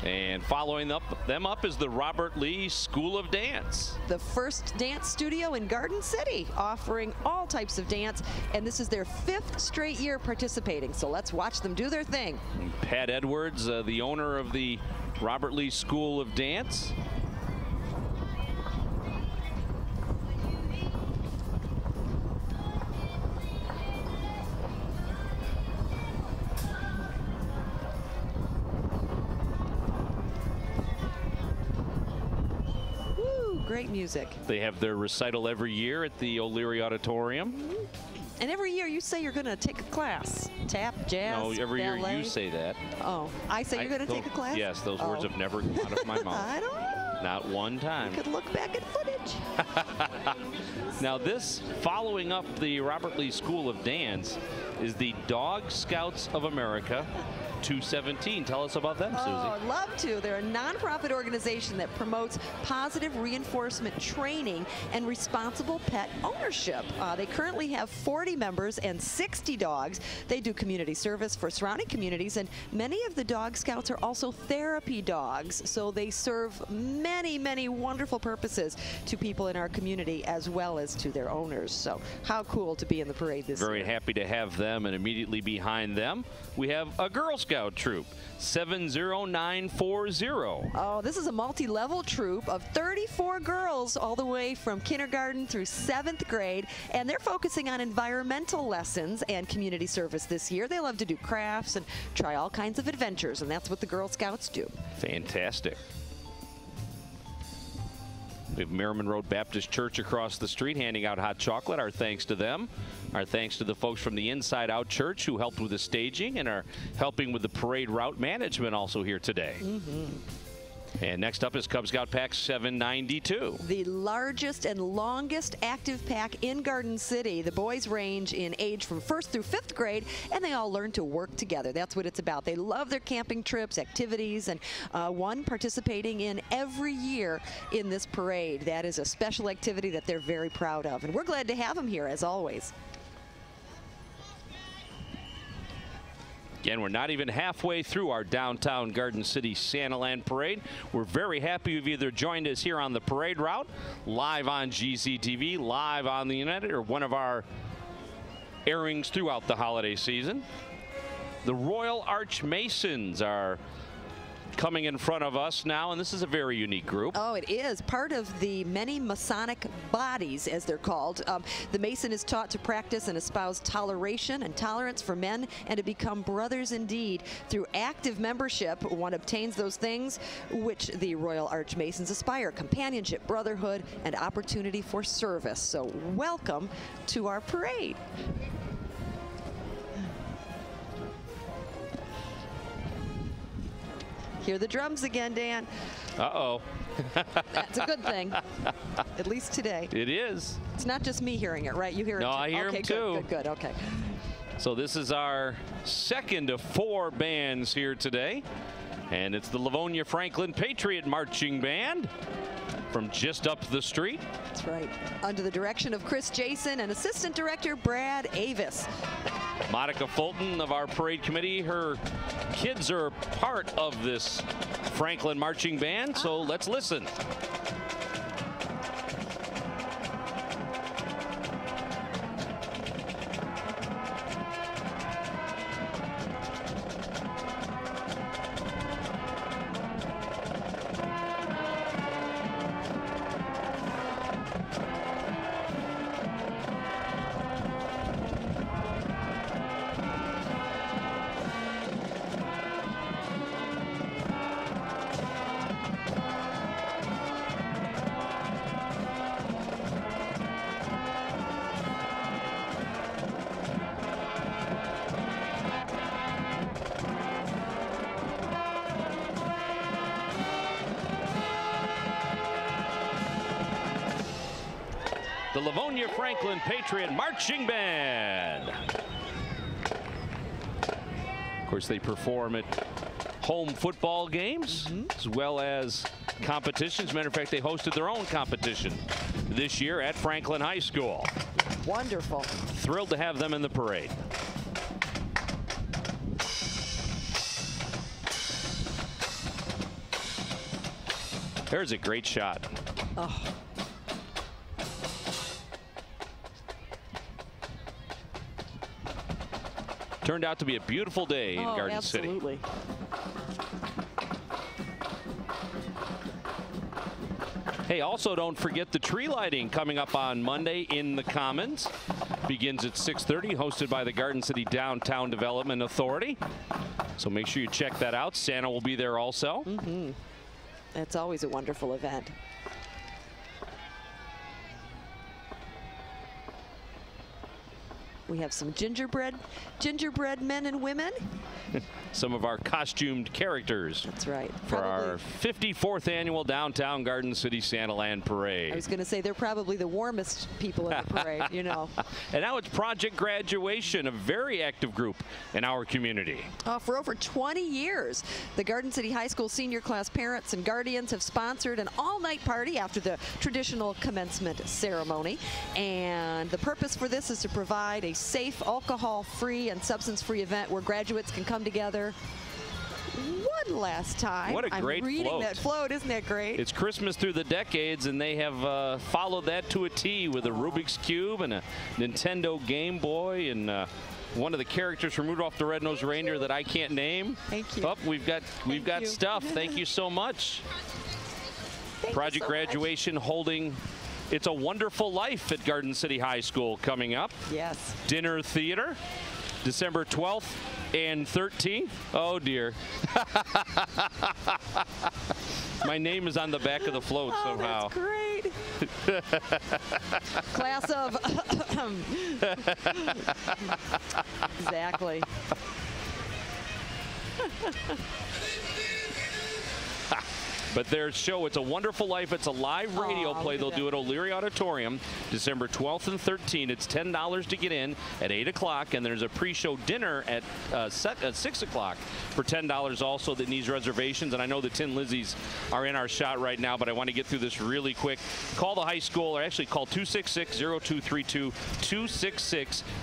And following them up is the Robert Lee School of Dance. The first dance studio in Garden City, offering all types of dance, and this is their 5th straight year participating, so let's watch them do their thing. Pat Edwards, the owner of the Robert Lee School of Dance. Great music. They have their recital every year at the O'Leary Auditorium. And every year you say you're going to take a class. Tap, jazz, No, every ballet. year you say that. Oh, I say you're going to take a class? Yes, those words have never come out of my mouth. I don't know. Not one time. You could look back at footage. Now this, following up the Robert Lee School of Dance, is the Dog Scouts of America 217. Tell us about them, Susie. Oh, I'd love to. They're a nonprofit organization that promotes positive reinforcement training and responsible pet ownership. They currently have 40 members and 60 dogs. They do community service for surrounding communities, and many of the Dog Scouts are also therapy dogs. So they serve many, many wonderful purposes to people in our community as well as to their owners. So how cool to be in the parade this year. Very happy to have them, and immediately behind them, we have a Girl Scout troop, 70940. Oh, this is a multi-level troop of 34 girls all the way from kindergarten through 7th grade, and they're focusing on environmental lessons and community service this year. They love to do crafts and try all kinds of adventures, and that's what the Girl Scouts do. Fantastic. We have Merriman Road Baptist Church across the street handing out hot chocolate. Our thanks to them. Our thanks to the folks from the Inside Out Church who helped with the staging and are helping with the parade route management also here today. And next up is Cub Scout Pack 792. The largest and longest active pack in Garden City. The boys range in age from 1st through 5th grade, and they all learn to work together. That's what it's about. They love their camping trips, activities, and one participating in every year in this parade. That is a special activity that they're very proud of, and we're glad to have them here as always. Again, we're not even halfway through our downtown Garden City Santaland parade. We're very happy you've either joined us here on the parade route, live on GCTV, live on the internet, or one of our airings throughout the holiday season. The Royal Arch Masons are coming in front of us now, and this is a very unique group. Oh, it is part of the many Masonic bodies, as they're called. The Mason is taught to practice and espouse toleration and tolerance for men and to become brothers indeed. Through active membership, one obtains those things which the Royal Arch Masons aspire: companionship, brotherhood, and opportunity for service. So welcome to our parade. Hear the drums again, Dan. Uh-oh. That's a good thing, at least today. It is. It's not just me hearing it, right? You hear it too? No, I hear okay, them too. Good, good, good, okay. So this is our second of 4 bands here today. And it's the Livonia Franklin Patriot Marching Band from just up the street. That's right. Under the direction of Chris Jason and Assistant Director Brad Avis. Monica Fulton of our parade committee, her kids are part of this Franklin Marching Band, so let's listen. The Livonia Franklin Patriot Marching Band. Of course, they perform at home football games as well as competitions. Matter of fact, they hosted their own competition this year at Franklin High School. Wonderful. Thrilled to have them in the parade. There's a great shot. Oh. Turned out to be a beautiful day in Garden City. Absolutely. Hey, also don't forget the tree lighting coming up on Monday in the Commons. Begins at 6:30, hosted by the Garden City Downtown Development Authority. So make sure you check that out. Santa will be there also. It's always a wonderful event. We have some gingerbread men and women. Some of our costumed characters. That's right. For our 54th annual Downtown Garden City Santaland Parade. I was going to say they're probably the warmest people in the parade, you know. And now it's Project Graduation, a very active group in our community. For over 20 years, the Garden City High School senior class parents and guardians have sponsored an all-night party after the traditional commencement ceremony. And the purpose for this is to provide a safe, alcohol-free, and substance-free event where graduates can come together one last time. What a great I'm reading float. that float. Isn't that great? It's Christmas through the decades, and they have followed that to a T with a Rubik's Cube and a Nintendo Game Boy and one of the characters from Rudolph the Red-Nosed Reindeer that I can't name. Thank you. Oh, we've got stuff. Thank you so much. Project Graduation holding It's a Wonderful Life at Garden City High School coming up. Yes. Dinner theater, December 12th and 13th. Oh, dear. My name is on the back of the float somehow. That's great. Class of. Exactly. But their show, It's a Wonderful Life. It's a live radio play. They'll do it at O'Leary Auditorium, December 12th and 13th. It's $10 to get in at 8 o'clock, and there's a pre-show dinner at 6 o'clock for $10 also that needs reservations. And I know the Tin Lizzies are in our shot right now, but I want to get through this really quick. Call the high school, or actually call 266-0232,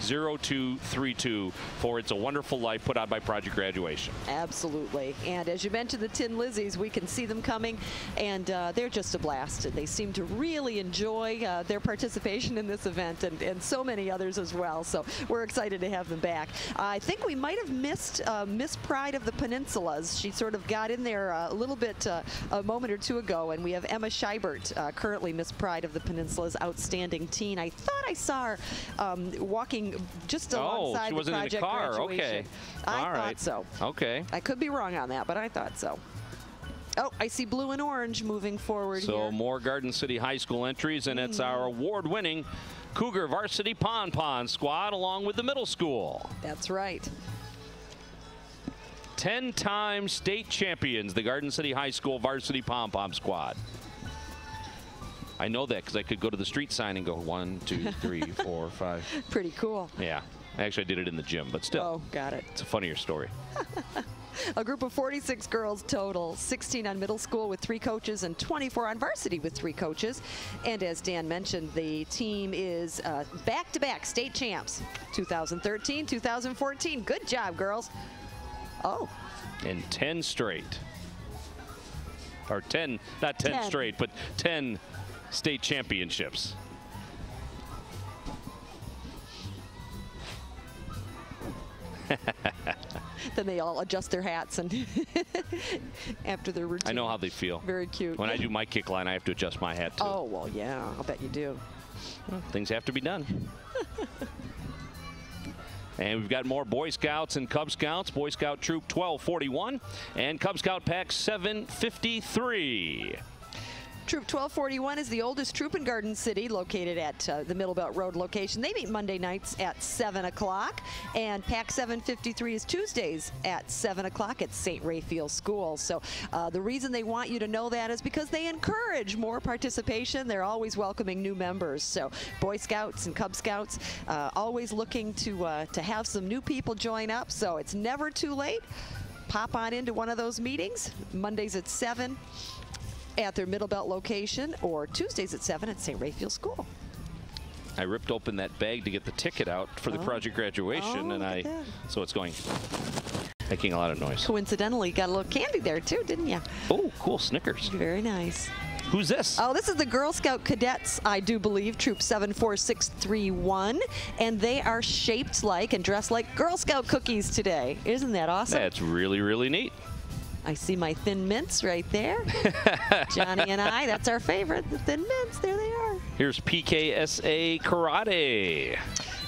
266-0232 for It's a Wonderful Life, put on by Project Graduation. Absolutely. And as you mentioned, the Tin Lizzies, we can see them come coming, and they're just a blast. They seem to really enjoy their participation in this event, and so many others as well. So we're excited to have them back. I think we might have missed Miss Pride of the Peninsulas. She sort of got in there a little bit a moment or two ago, and we have Emma Scheibert, currently Miss Pride of the Peninsula's outstanding teen. I thought I saw her walking just alongside she wasn't the project in a car. graduation. Okay. I All thought right. so. Okay. I could be wrong on that, but I thought so. Oh, I see blue and orange moving forward So here. more Garden City High School entries, and it's our award-winning Cougar Varsity Pon squad along with the middle school. That's right. 10-time state champions, the Garden City High School Varsity Pom-Pom squad. I know that because I could go to the street sign and go 1, 2, 3, 4, 5. Pretty cool. Yeah. Actually, I did it in the gym, but still. Oh, got it. It's a funnier story. A group of 46 girls total, 16 on middle school with 3 coaches and 24 on varsity with 3 coaches. And as Dan mentioned, the team is back-to-back state champs, 2013, 2014. Good job, girls. Oh. And 10 straight. Or 10, not 10 straight, but 10 state championships. Then they all adjust their hats and after their routine. I know how they feel. Very cute. When I do my kick line, I have to adjust my hat too. Oh, well, yeah, I'll bet you do. Well, things have to be done. And we've got more Boy Scouts and Cub Scouts. Boy Scout Troop 1241 and Cub Scout Pack 753. Troop 1241 is the oldest troop in Garden City, located at the Middle Belt Road location. They meet Monday nights at 7 o'clock, and Pack 753 is Tuesdays at 7 o'clock at St. Raphael School. So the reason they want you to know that is because they encourage more participation. They're always welcoming new members. So Boy Scouts and Cub Scouts always looking to have some new people join up. So it's never too late. Pop on into one of those meetings, Mondays at 7. At their Middle Belt location, or Tuesdays at 7 at St. Raphael School. I ripped open that bag to get the ticket out for the project graduation, and so it's going, making a lot of noise. Coincidentally, got a little candy there too, didn't you? Oh, cool, Snickers. Very nice. Who's this? Oh, this is the Girl Scout Cadets, I do believe, Troop 74631, and they are shaped like and dressed like Girl Scout cookies today. Isn't that awesome? That's really, really neat. I see my Thin Mints right there. Johnny and I, that's our favorite, the Thin Mints. There they are. Here's PKSA Karate.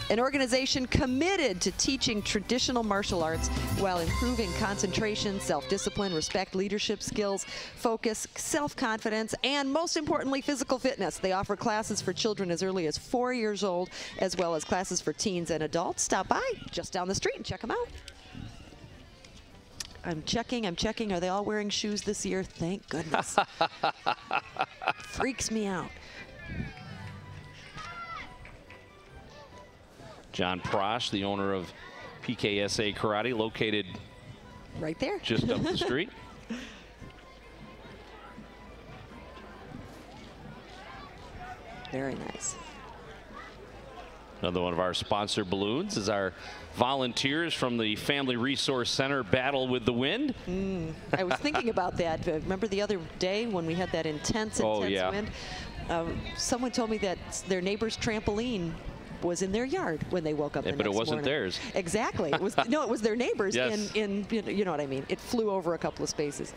An organization committed to teaching traditional martial arts while improving concentration, self-discipline, respect, leadership skills, focus, self-confidence, and most importantly, physical fitness. They offer classes for children as early as 4 years old, as well as classes for teens and adults. Stop by just down the street and check them out. I'm checking. Are they all wearing shoes this year? Thank goodness. Freaks me out. John Prosh, the owner of PKSA Karate, located right there, just up the street. Very nice. Another one of our sponsor balloons is our volunteers from the Family Resource Center Battle with the Wind. I was thinking about that. Remember the other day when we had that intense wind? Someone told me that their neighbor's trampoline was in their yard when they woke up the next morning. But it wasn't theirs. Exactly. It was, no, it was their neighbor's. Yes. You know what I mean. It flew over a couple of spaces.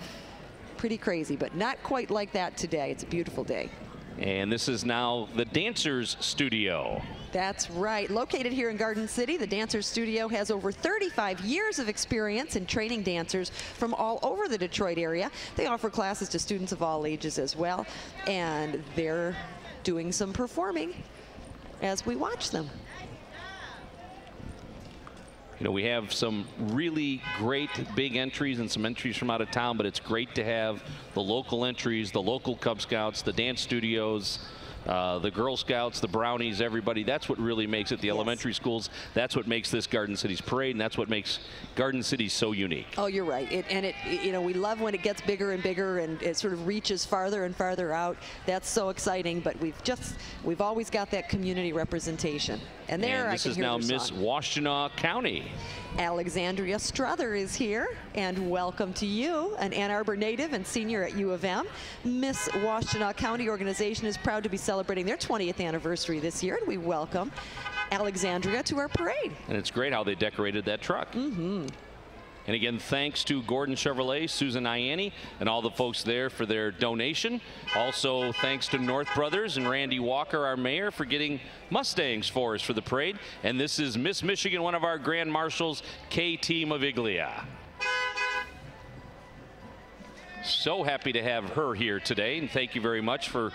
Pretty crazy, but not quite like that today. It's a beautiful day. And this is now the Dancers Studio. That's right. Located here in Garden City, the Dancers Studio has over 35 years of experience in training dancers from all over the Detroit area. They offer classes to students of all ages as well, and they're doing some performing as we watch them. You know, we have some really great big entries and some entries from out of town, but it's great to have the local entries, the local Cub Scouts, the dance studios, the Girl Scouts, the Brownies, everybody. That's what really makes it. The elementary schools, that's what makes this Garden City's parade, and that's what makes Garden City so unique. Oh, you're right. You know, we love when it gets bigger and bigger and it sort of reaches farther and farther out. That's so exciting, but we've always got that community representation. And there, and this is now Miss Washtenaw County. Alexandria Struther is here, and welcome to you, an Ann Arbor native and senior at U of M. Miss Washtenaw County organization is proud to be celebrating their 20th anniversary this year, and we welcome Alexandria to our parade. And it's great how they decorated that truck. Mm-hmm. And again, thanks to Gordon Chevrolet, Susan Ianni, and all the folks there for their donation. Also, thanks to North Brothers and Randy Walker, our mayor, for getting Mustangs for us for the parade. And this is Miss Michigan, one of our Grand Marshals, KT Maviglia. So happy to have her here today, and thank you very much for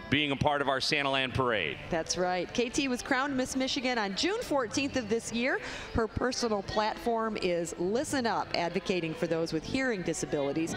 being a part of our Santaland parade. That's right. KT was crowned Miss Michigan on June 14th of this year. Her personal platform is Listen Up, advocating for those with hearing disabilities.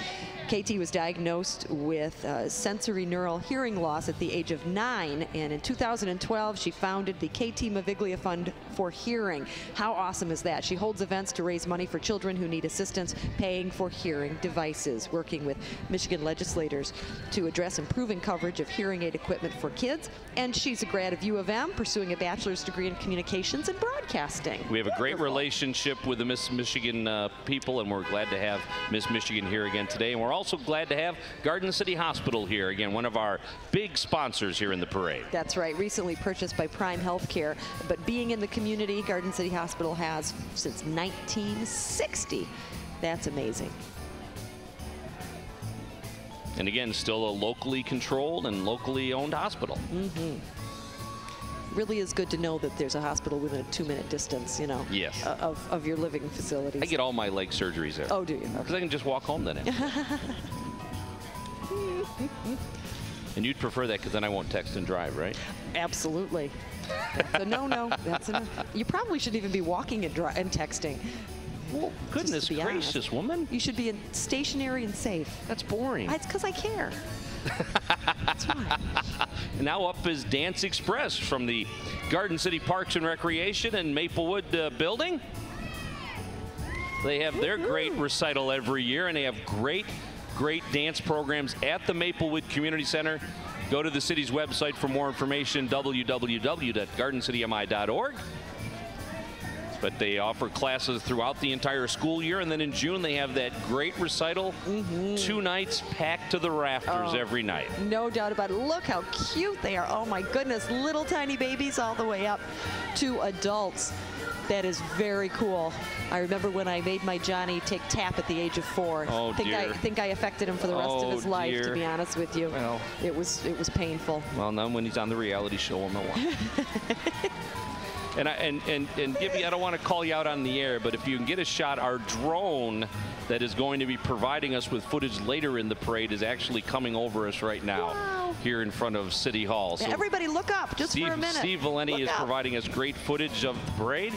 KT was diagnosed with sensory neural hearing loss at the age of 9, and in 2012 she founded the KT Maviglia Fund for Hearing. How awesome is that? She holds events to raise money for children who need assistance paying for hearing devices, working with Michigan legislators to address improving coverage of hearing aid equipment for kids. And she's a grad of U of M, pursuing a bachelor's degree in communications and broadcasting. We have a great relationship with the Miss Michigan people, and we're glad to have Miss Michigan here again today. And we're also glad to have Garden City Hospital here again, one of our big sponsors here in the parade. That's right, recently purchased by Prime Healthcare, but being in the community, Garden City Hospital has since 1960. That's amazing. And again, still a locally controlled and locally owned hospital. Mm-hmm. Really is good to know that there's a hospital within a 2-minute distance, you know, yes, of your living facilities. I get all my leg surgeries there. Oh, do you? Because I can just walk home then. And you'd prefer that because then I won't text and drive, right? Absolutely. That's a no-no. That's a no. You probably shouldn't even be walking and texting. Well, goodness gracious, woman. You should be stationary and safe. That's boring. It's because I care. That's why. And now up is Dance Express from the Garden City Parks and Recreation and Maplewood building. They have their great recital every year, and they have great dance programs at the Maplewood Community Center. Go to the city's website for more information, www.gardencitymi.org. But they offer classes throughout the entire school year, and then in June they have that great recital, 2 nights packed to the rafters every night. No doubt about it. Look how cute they are. Oh my goodness, little tiny babies all the way up to adults. That is very cool. I remember when I made my Johnny take tap at the age of 4. Oh, I think I affected him for the rest of his life, to be honest with you. Well, it was painful. Well, now when he's on the reality show, I'm the one. And Gibby, I don't want to call you out on the air, but if you can get a shot, our drone that is going to be providing us with footage later in the parade is actually coming over us right now here in front of City Hall. So everybody look up just for a minute. Steve Valenti is providing us great footage of the parade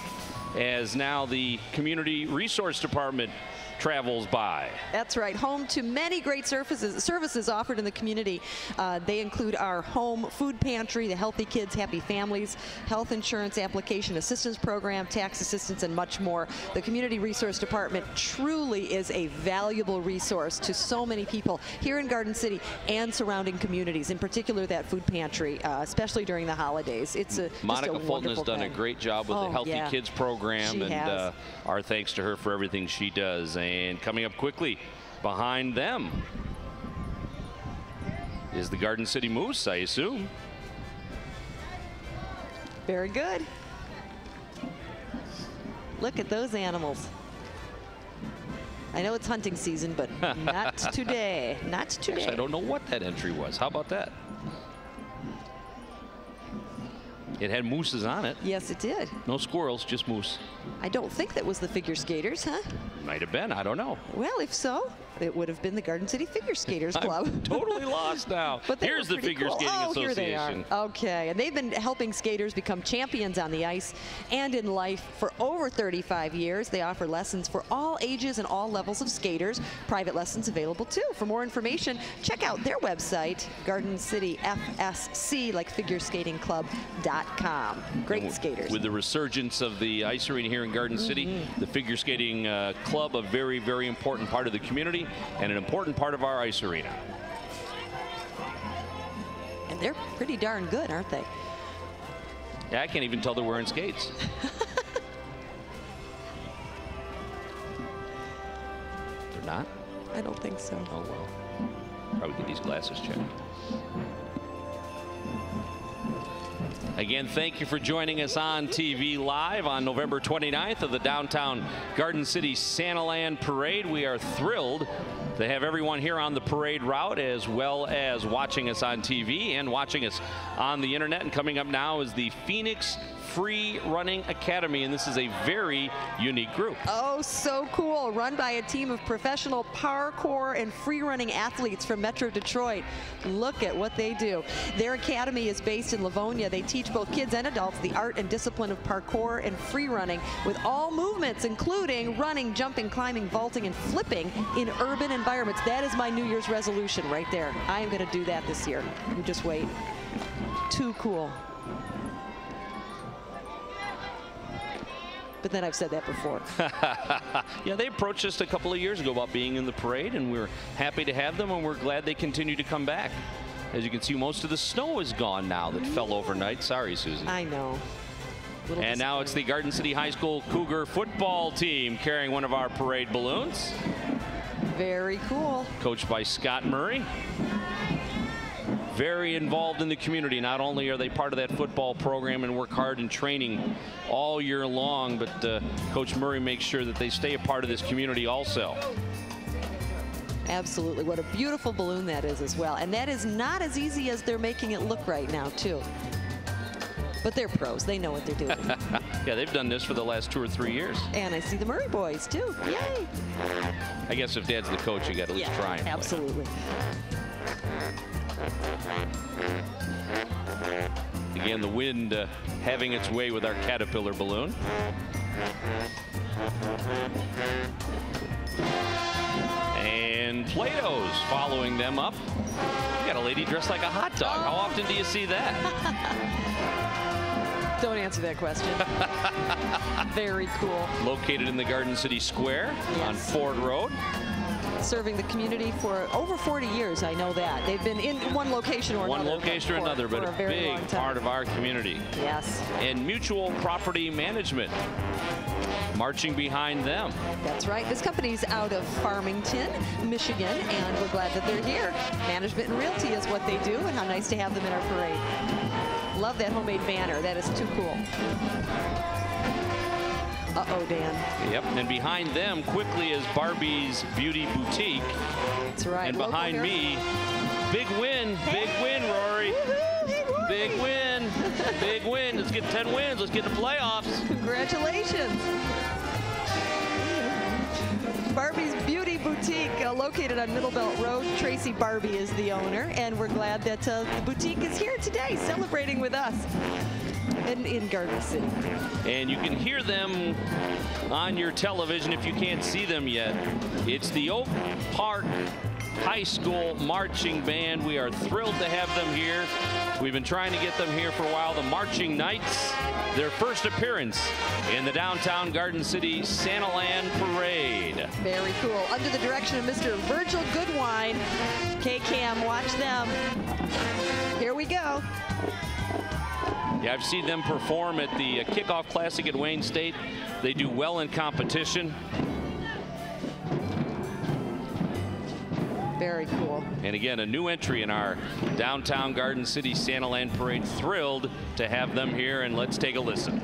as now the Community Resource Department travels by. That's right. Home to many great services offered in the community. They include our home food pantry, the Healthy Kids, Happy Families, health insurance application assistance program, tax assistance, and much more. The Community Resource Department truly is a valuable resource to so many people here in Garden City and surrounding communities, in particular that food pantry, especially during the holidays. It's Monica Fulton has done a great job with the Healthy Kids program, she and our thanks to her for everything she does. And coming up quickly behind them is the Garden City Moose, I assume. Very good. Look at those animals. I know it's hunting season, but not today. Not today. Actually, I don't know what that entry was. How about that? It had mooses on it. Yes, it did. No squirrels, just moose. I don't think that was the figure skaters, huh? Might have been. I don't know. Well, if so, it would have been the Garden City Figure Skaters Club. I'm totally lost now. But here's the Figure Skating Association. Here they are. Okay, and they've been helping skaters become champions on the ice and in life for over 35 years. They offer lessons for all ages and all levels of skaters. Private lessons available too. For more information, check out their website, Garden City FSC, like figureskatingclub.com. Great skaters. With the resurgence of the ice arena here in Garden City, the figure skating club, a very, very important part of the community and an important part of our ice arena. And they're pretty darn good, aren't they? Yeah, I can't even tell they're wearing skates. They're not? I don't think so. Oh, well. Probably get these glasses checked. Again, thank you for joining us on TV live on November 29th of the downtown Garden City Santaland Parade. We are thrilled to have everyone here on the parade route, as well as watching us on TV and watching us on the internet. And coming up now is the Phoenix Free Running Academy, and this is a very unique group. Oh, so cool. Run by a team of professional parkour and free running athletes from Metro Detroit. Look at what they do. Their academy is based in Livonia. They teach both kids and adults the art and discipline of parkour and free running with all movements, including running, jumping, climbing, vaulting, and flipping in urban environments. That is my New Year's resolution right there. I am going to do that this year. You just wait. Too cool. But then I've said that before. Yeah, they approached us a couple of years ago about being in the parade, and we're happy to have them, and we're glad they continue to come back. As you can see, most of the snow is gone now that fell overnight. Sorry, Susie. I know. And now it's the Garden City High School Cougar football team carrying one of our parade balloons. Very cool. Coached by Scott Murray. Very involved in the community. Not only are they part of that football program and work hard in training all year long, but Coach Murray makes sure that they stay a part of this community also. Absolutely. What a beautiful balloon that is as well. And that is not as easy as they're making it look right now, too. But they're pros. They know what they're doing. Yeah, they've done this for the last 2 or 3 years. And I see the Murray boys, too. Yay. I guess if Dad's the coach, you got to at least try and absolutely. Again, the wind having its way with our Caterpillar balloon. And Play-Dohs following them up. You got a lady dressed like a hot dog. How often do you see that? Don't answer that question. Very cool. Located in the Garden City Square on Ford Road. Serving the community for over 40 years, I know that. They've been in one location or another. One location or another, but a big part of our community. Yes. And Mutual Property Management, marching behind them. That's right. This company's out of Farmington, Michigan, and we're glad that they're here. Management and realty is what they do, and how nice to have them in our parade. Love that homemade banner. That is too cool. Uh-oh, Dan. Yep, and behind them quickly is Barbie's Beauty Boutique. That's right. And behind me, big win, Rory. Big win, big win. Let's get 10 wins. Let's get the playoffs. Congratulations. Barbie's Beauty Boutique, located on Middle Belt Road. Tracy Barbie is the owner, and we're glad that the boutique is here today celebrating with us in Garden City. And you can hear them on your television if you can't see them yet. It's the Oak Park High School Marching Band. We are thrilled to have them here. We've been trying to get them here for a while. The Marching Knights, their first appearance in the downtown Garden City Santaland Parade. Very cool. Under the direction of Mr. Virgil Goodwine. K-Cam, watch them. Here we go. Yeah, I've seen them perform at the Kickoff Classic at Wayne State. They do well in competition. Very cool. And again, a new entry in our downtown Garden City Santaland Parade. Thrilled to have them here, and let's take a listen.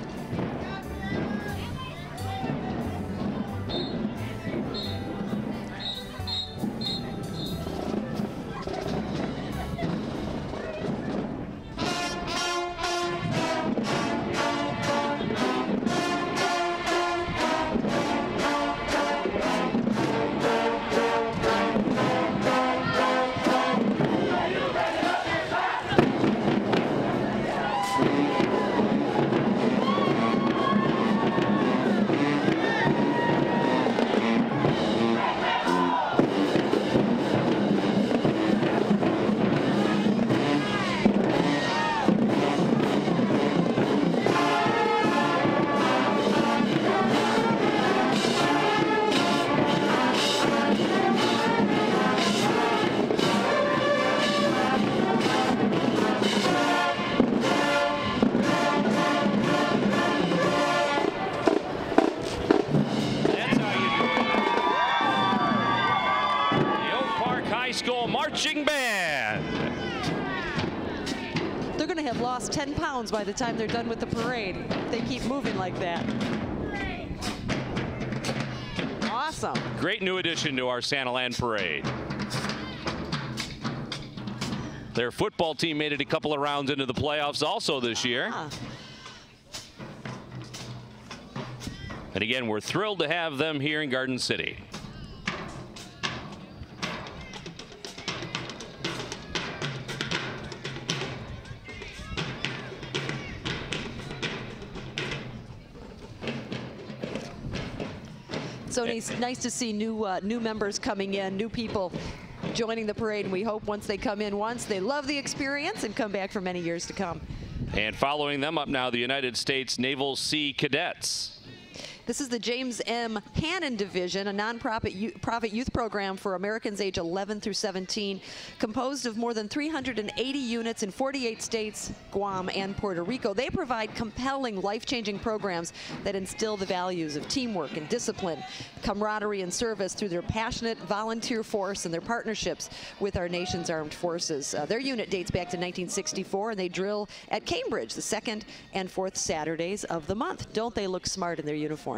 High School Marching Band. They're going to have lost 10 pounds by the time they're done with the parade. They keep moving like that. Awesome. Great new addition to our Santaland parade. Their football team made it a couple of rounds into the playoffs also this year. And again, we're thrilled to have them here in Garden City. So nice to see new members coming in, new people joining the parade, and we hope once they come in once, they love the experience and come back for many years to come. And following them up now, the United States Naval Sea Cadets. This is the James M. Hannon Division, a nonprofit youth program for Americans age 11 through 17, composed of more than 380 units in 48 states, Guam, and Puerto Rico. They provide compelling, life-changing programs that instill the values of teamwork and discipline, camaraderie and service through their passionate volunteer force and their partnerships with our nation's armed forces. Their unit dates back to 1964, and they drill at Cambridge the 2nd and 4th Saturdays of the month. Don't they look smart in their uniforms?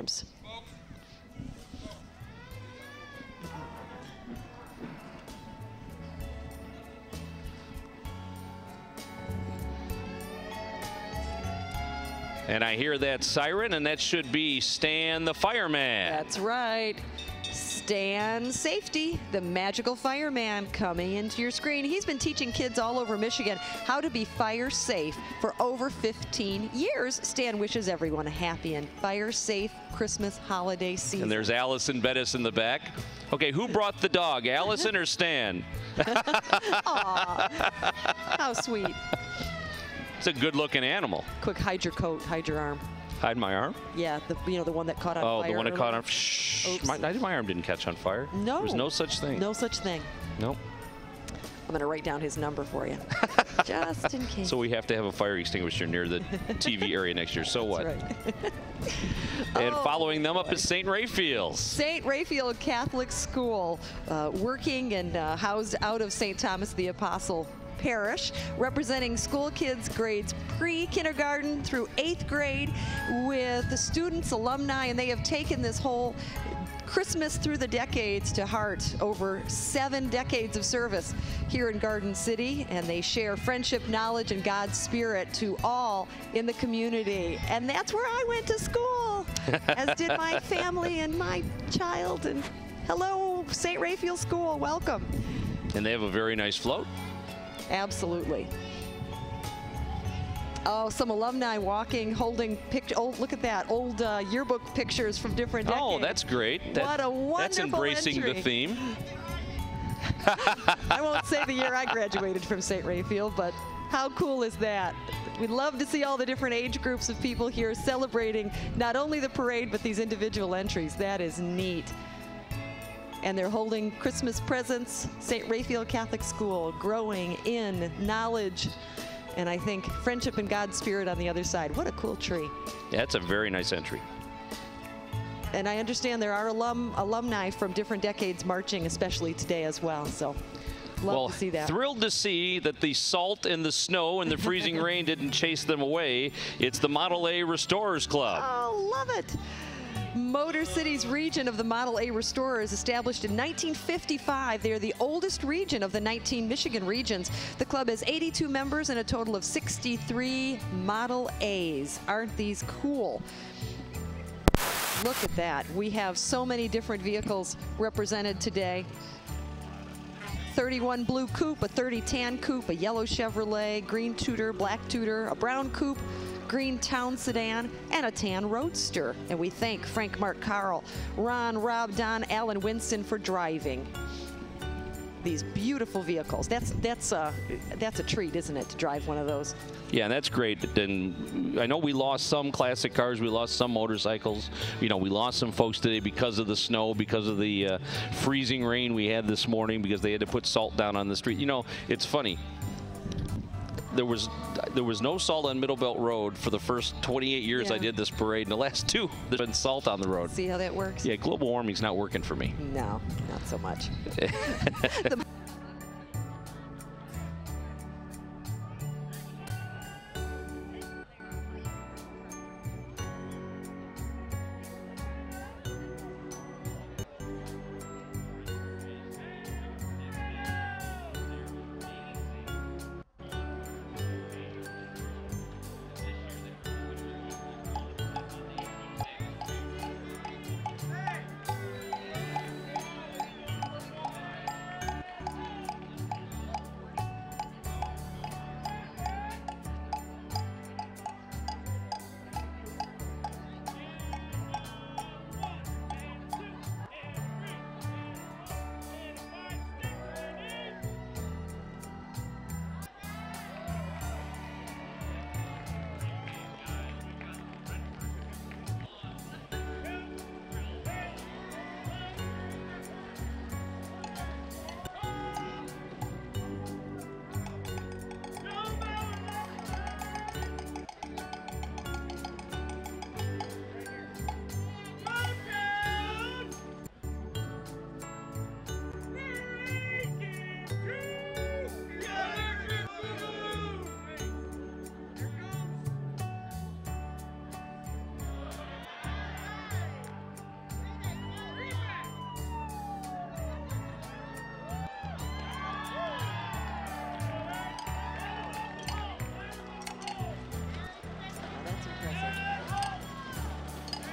And I hear that siren, and that should be Stan the fireman. That's right. Stan Safety, the magical fireman, coming into your screen. He's been teaching kids all over Michigan how to be fire safe for over 15 years. Stan wishes everyone a happy and fire safe Christmas holiday season. And there's Allison Bettis in the back. Okay, who brought the dog, Allison or Stan? Aw, how sweet. It's a good-looking animal. Quick, hide your coat, hide your arm. Hide my arm? Yeah, the one that caught on fire. Oh, the one that caught on. Shh. My arm didn't catch on fire. No. There's no such thing. No such thing. Nope. I'm going to write down his number for you, just in case. So we have to have a fire extinguisher near the TV area next year. So what? That's right. And following them up is St. Raphael's. St. Raphael Catholic School, working and housed out of St. Thomas the Apostle Parish, representing school kids grades pre-kindergarten through 8th grade with the students, alumni, and they have taken this whole Christmas through the decades to heart. Over 7 decades of service here in Garden City, and they share friendship, knowledge, and God's Spirit to all in the community. And that's where I went to school, as did my family and my child. And hello, St. Raphael School, welcome. And they have a very nice float. Absolutely. Oh, some alumni walking, holding pictures. Oh, look at that. Old yearbook pictures from different decades. Oh, that's great. What a wonderful That's embracing entry. the theme. I won't say the year I graduated from St. Raphael, but how cool is that? We'd love to see all the different age groups of people here celebrating not only the parade, but these individual entries. That is neat. And they're holding Christmas presents. St. Raphael Catholic School, growing in knowledge, and I think friendship and God's Spirit on the other side. What a cool tree. Yeah, it's a very nice entry. And I understand there are alumni from different decades marching, especially today as well. So love to see that. Thrilled to see that the salt and the snow and the freezing rain didn't chase them away. It's the Model A Restorers Club. Oh, love it. Motor City's region of the Model A Restorers, established in 1955. They are the oldest region of the 19 Michigan regions. The club has 82 members and a total of 63 Model A's. Aren't these cool? Look at that. We have so many different vehicles represented today. 31 blue coupe, a 30 tan coupe, a yellow Chevrolet, green Tudor, black Tudor, a brown coupe, green town sedan, and a tan roadster. And we thank Frank, Mark, Carl, Ron, Rob, Don, Alan, Winston for driving these beautiful vehicles. That's a treat, isn't it, to drive one of those? Yeah, and that's great. And I know we lost some classic cars, we lost some motorcycles. You know, we lost some folks today because of the snow, because of the freezing rain we had this morning, because they had to put salt down on the street. You know, it's funny. There was no salt on Middle Belt Road for the first 28 years I did this parade. In the last 2, there's been salt on the road. See how that works? Yeah, global warming's not working for me. No, not so much.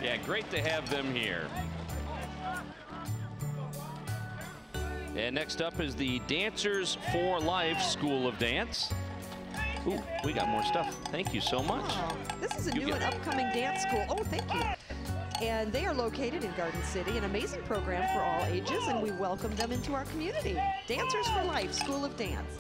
Yeah, great to have them here. And next up is the Dancers for Life School of Dance. Ooh, we got more stuff. Thank you so much. Oh, this is a new and upcoming dance school. Oh, thank you. And they are located in Garden City, an amazing program for all ages, and we welcome them into our community. Dancers for Life School of Dance.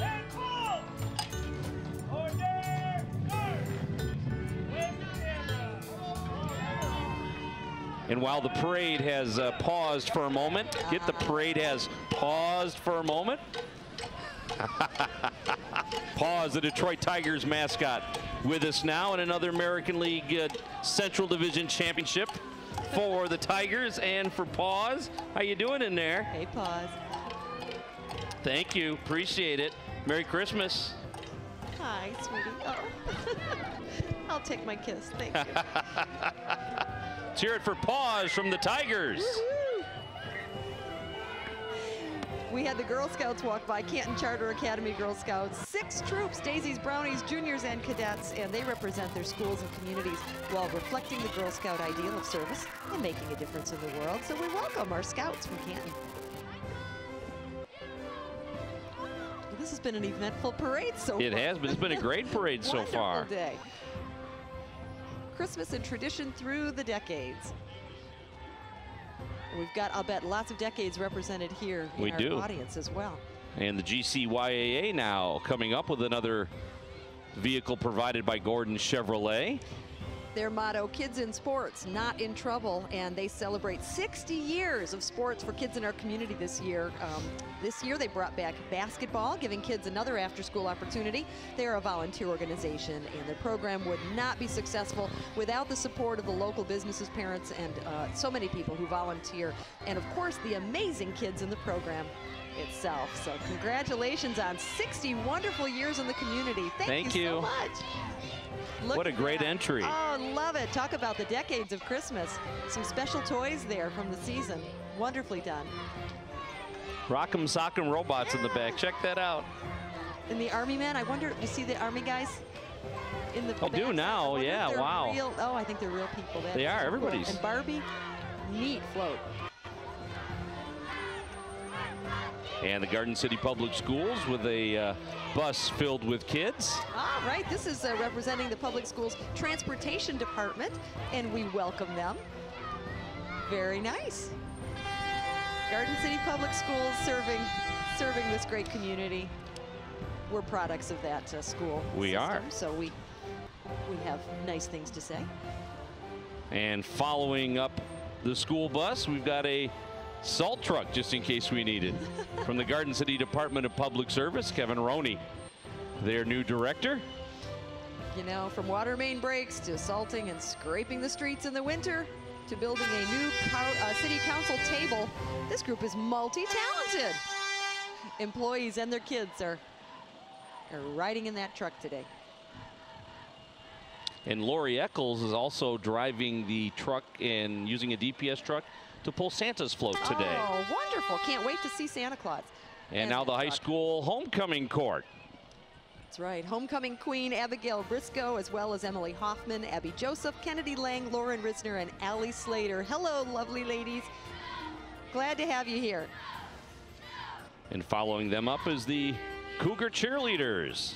And while the parade has paused for a moment, the parade has paused for a moment. Pause, the Detroit Tigers mascot with us now in another American League Central Division Championship for the Tigers and for Pause. How you doing in there? Hey, Pause. Thank you, appreciate it. Merry Christmas. Hi, sweetie. Oh. I'll take my kiss, thank you. Let's hear it for Pause from the Tigers. We had the Girl Scouts walk by, Canton Charter Academy Girl Scouts. 6 troops, daisies, brownies, juniors, and cadets, and they represent their schools and communities while reflecting the Girl Scout ideal of service and making a difference in the world. So we welcome our scouts from Canton. This has been an eventful parade so far. It has, but it's been a great parade so far. Wonderful day. Christmas and tradition through the decades. We've got, I'll bet, lots of decades represented here in our audience as well. And the GCYAA now coming up with another vehicle provided by Gordon Chevrolet. Their motto, kids in sports, not in trouble, and they celebrate 60 years of sports for kids in our community this year. This year they brought back basketball, giving kids another after-school opportunity. They are a volunteer organization, and their program would not be successful without the support of the local businesses, parents, and so many people who volunteer, and of course the amazing kids in the program itself. So congratulations on 60 wonderful years in the community. Thank you so much. What a great entry. Oh, love it. Talk about the decades of Christmas. Some special toys there from the season. Wonderfully done. Rock'em Sock'em Robots in the back. Check that out. And the Army men, I wonder, you see the Army guys in the back? Do now, yeah, wow. Oh, I think they're real people. They are, everybody's. And Barbie, neat float. And the Garden City Public Schools with a bus filled with kids. All right, this is representing the public schools transportation department, and we welcome them. Very nice. Garden City Public Schools serving this great community. We're products of that school We system, are. So we have nice things to say. And following up the school bus, we've got a salt truck, just in case we need it. From the Garden City Department of Public Service, Kevin Roney, their new director. You know, from water main breaks to salting and scraping the streets in the winter to building a new city council table, this group is multi-talented. Employees and their kids are riding in that truck today. And Lori Eccles is also driving the truck and using a DPS truck to pull Santa's float today. Oh, wonderful. Can't wait to see Santa Claus. And now the high school homecoming court. That's right. Homecoming queen Abigail Briscoe, as well as Emily Hoffman, Abby Joseph, Kennedy Lang, Lauren Risner, and Allie Slater. Hello, lovely ladies. Glad to have you here. And following them up is the Cougar cheerleaders.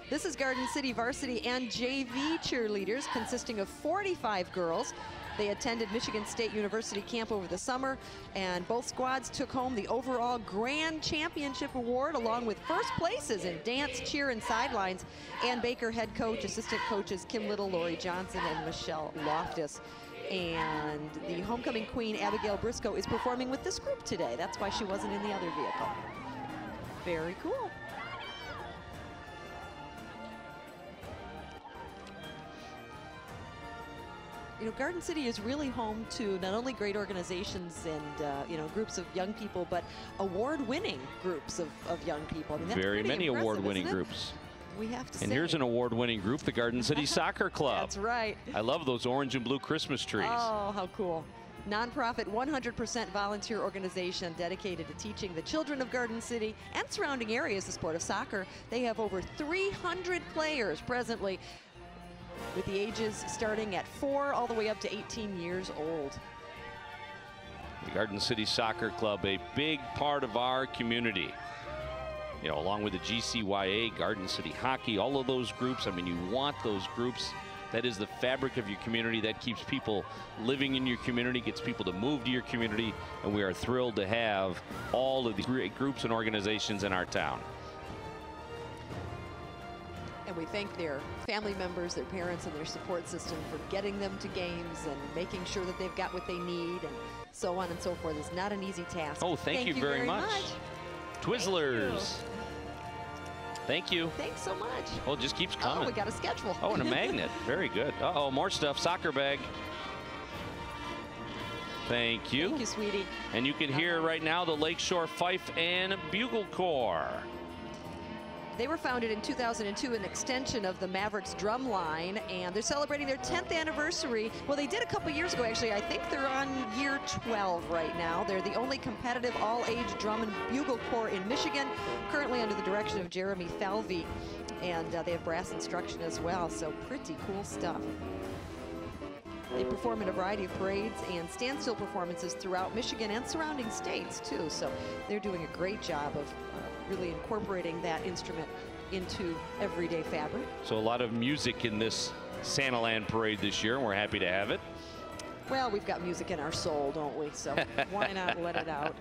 This is Garden City varsity and JV cheerleaders consisting of 45 girls. They attended Michigan State University camp over the summer, and both squads took home the overall Grand Championship Award along with first places in dance, cheer, and sidelines. Ann Baker, head coach, assistant coaches Kim Little, Lori Johnson, and Michelle Loftus. And the homecoming queen, Abigail Briscoe, is performing with this group today. That's why she wasn't in the other vehicle. Very cool. You know, Garden City is really home to not only great organizations and, you know, groups of young people, but award-winning groups of young people. I mean, that's very many award-winning isn't it? groups. We have to And say. here's an award-winning group, the Garden City Soccer Club. That's right. I love those orange and blue Christmas trees. Oh, how cool. Nonprofit, 100% volunteer organization dedicated to teaching the children of Garden City and surrounding areas the sport of soccer. They have over 300 players presently. with the ages starting at 4 all the way up to 18 years old. The Garden City Soccer Club, a big part of our community. You know, along with the GCYA, Garden City Hockey, all of those groups. I mean, you want those groups. That is the fabric of your community. That keeps people living in your community, gets people to move to your community, and we are thrilled to have all of these great groups and organizations in our town. And we thank their family members, their parents, and their support system for getting them to games and making sure that they've got what they need and so on and so forth. It's not an easy task. Oh, thank you very much. Twizzlers. Thank you. Thanks so much. Oh, it just keeps coming. Oh, we got a schedule. Oh, and a magnet. Very good. Uh-oh, more stuff. Soccer bag. Thank you. Thank you, sweetie. And you can hear right now the Lakeshore Fife and Bugle Corps. They were founded in 2002, an extension of the Mavericks drum line, and they're celebrating their 10th anniversary. Well, they did a couple years ago, actually. I think they're on year 12 right now. They're the only competitive all-age drum and bugle corps in Michigan, currently under the direction of Jeremy Falvey, and they have brass instruction as well, so pretty cool stuff. They perform in a variety of parades and standstill performances throughout Michigan and surrounding states, too, so they're doing a great job of really incorporating that instrument into everyday fabric. So a lot of music in this Santaland parade this year, and we're happy to have it. Well, we've got music in our soul, don't we? So why not let it out?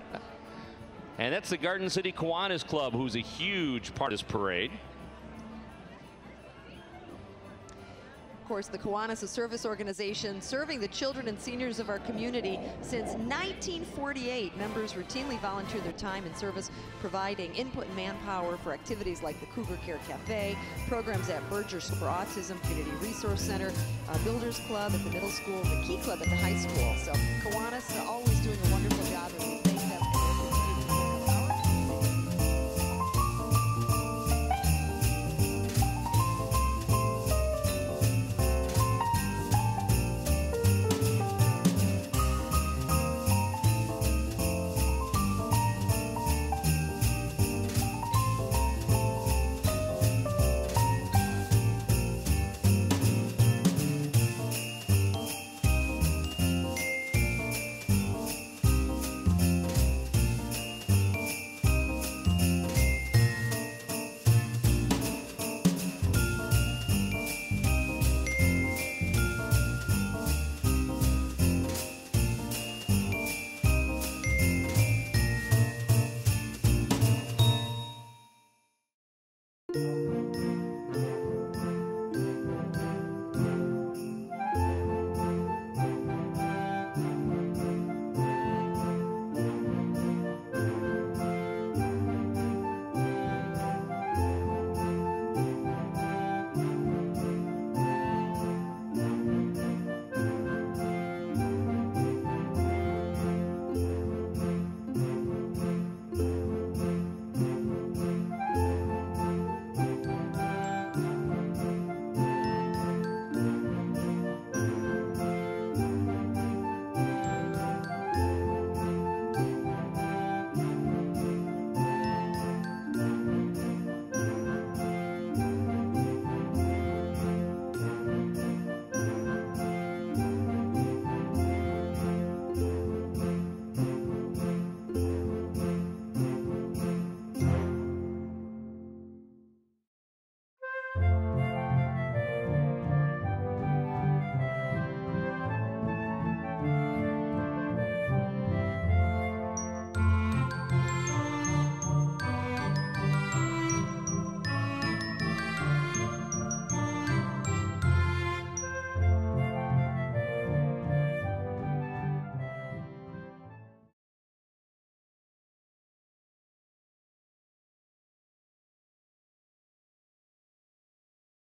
And that's the Garden City Kiwanis Club, who's a huge part of this parade. Of course, the Kiwanis, a service organization serving the children and seniors of our community since 1948. Members routinely volunteer their time in service, providing input and manpower for activities like the Cougar Care Cafe, programs at Berger's for Autism Community Resource Center, Builders Club at the middle school, the Key Club at the high school. So Kiwanis always doing a wonderful job, and we thank them for their continued support.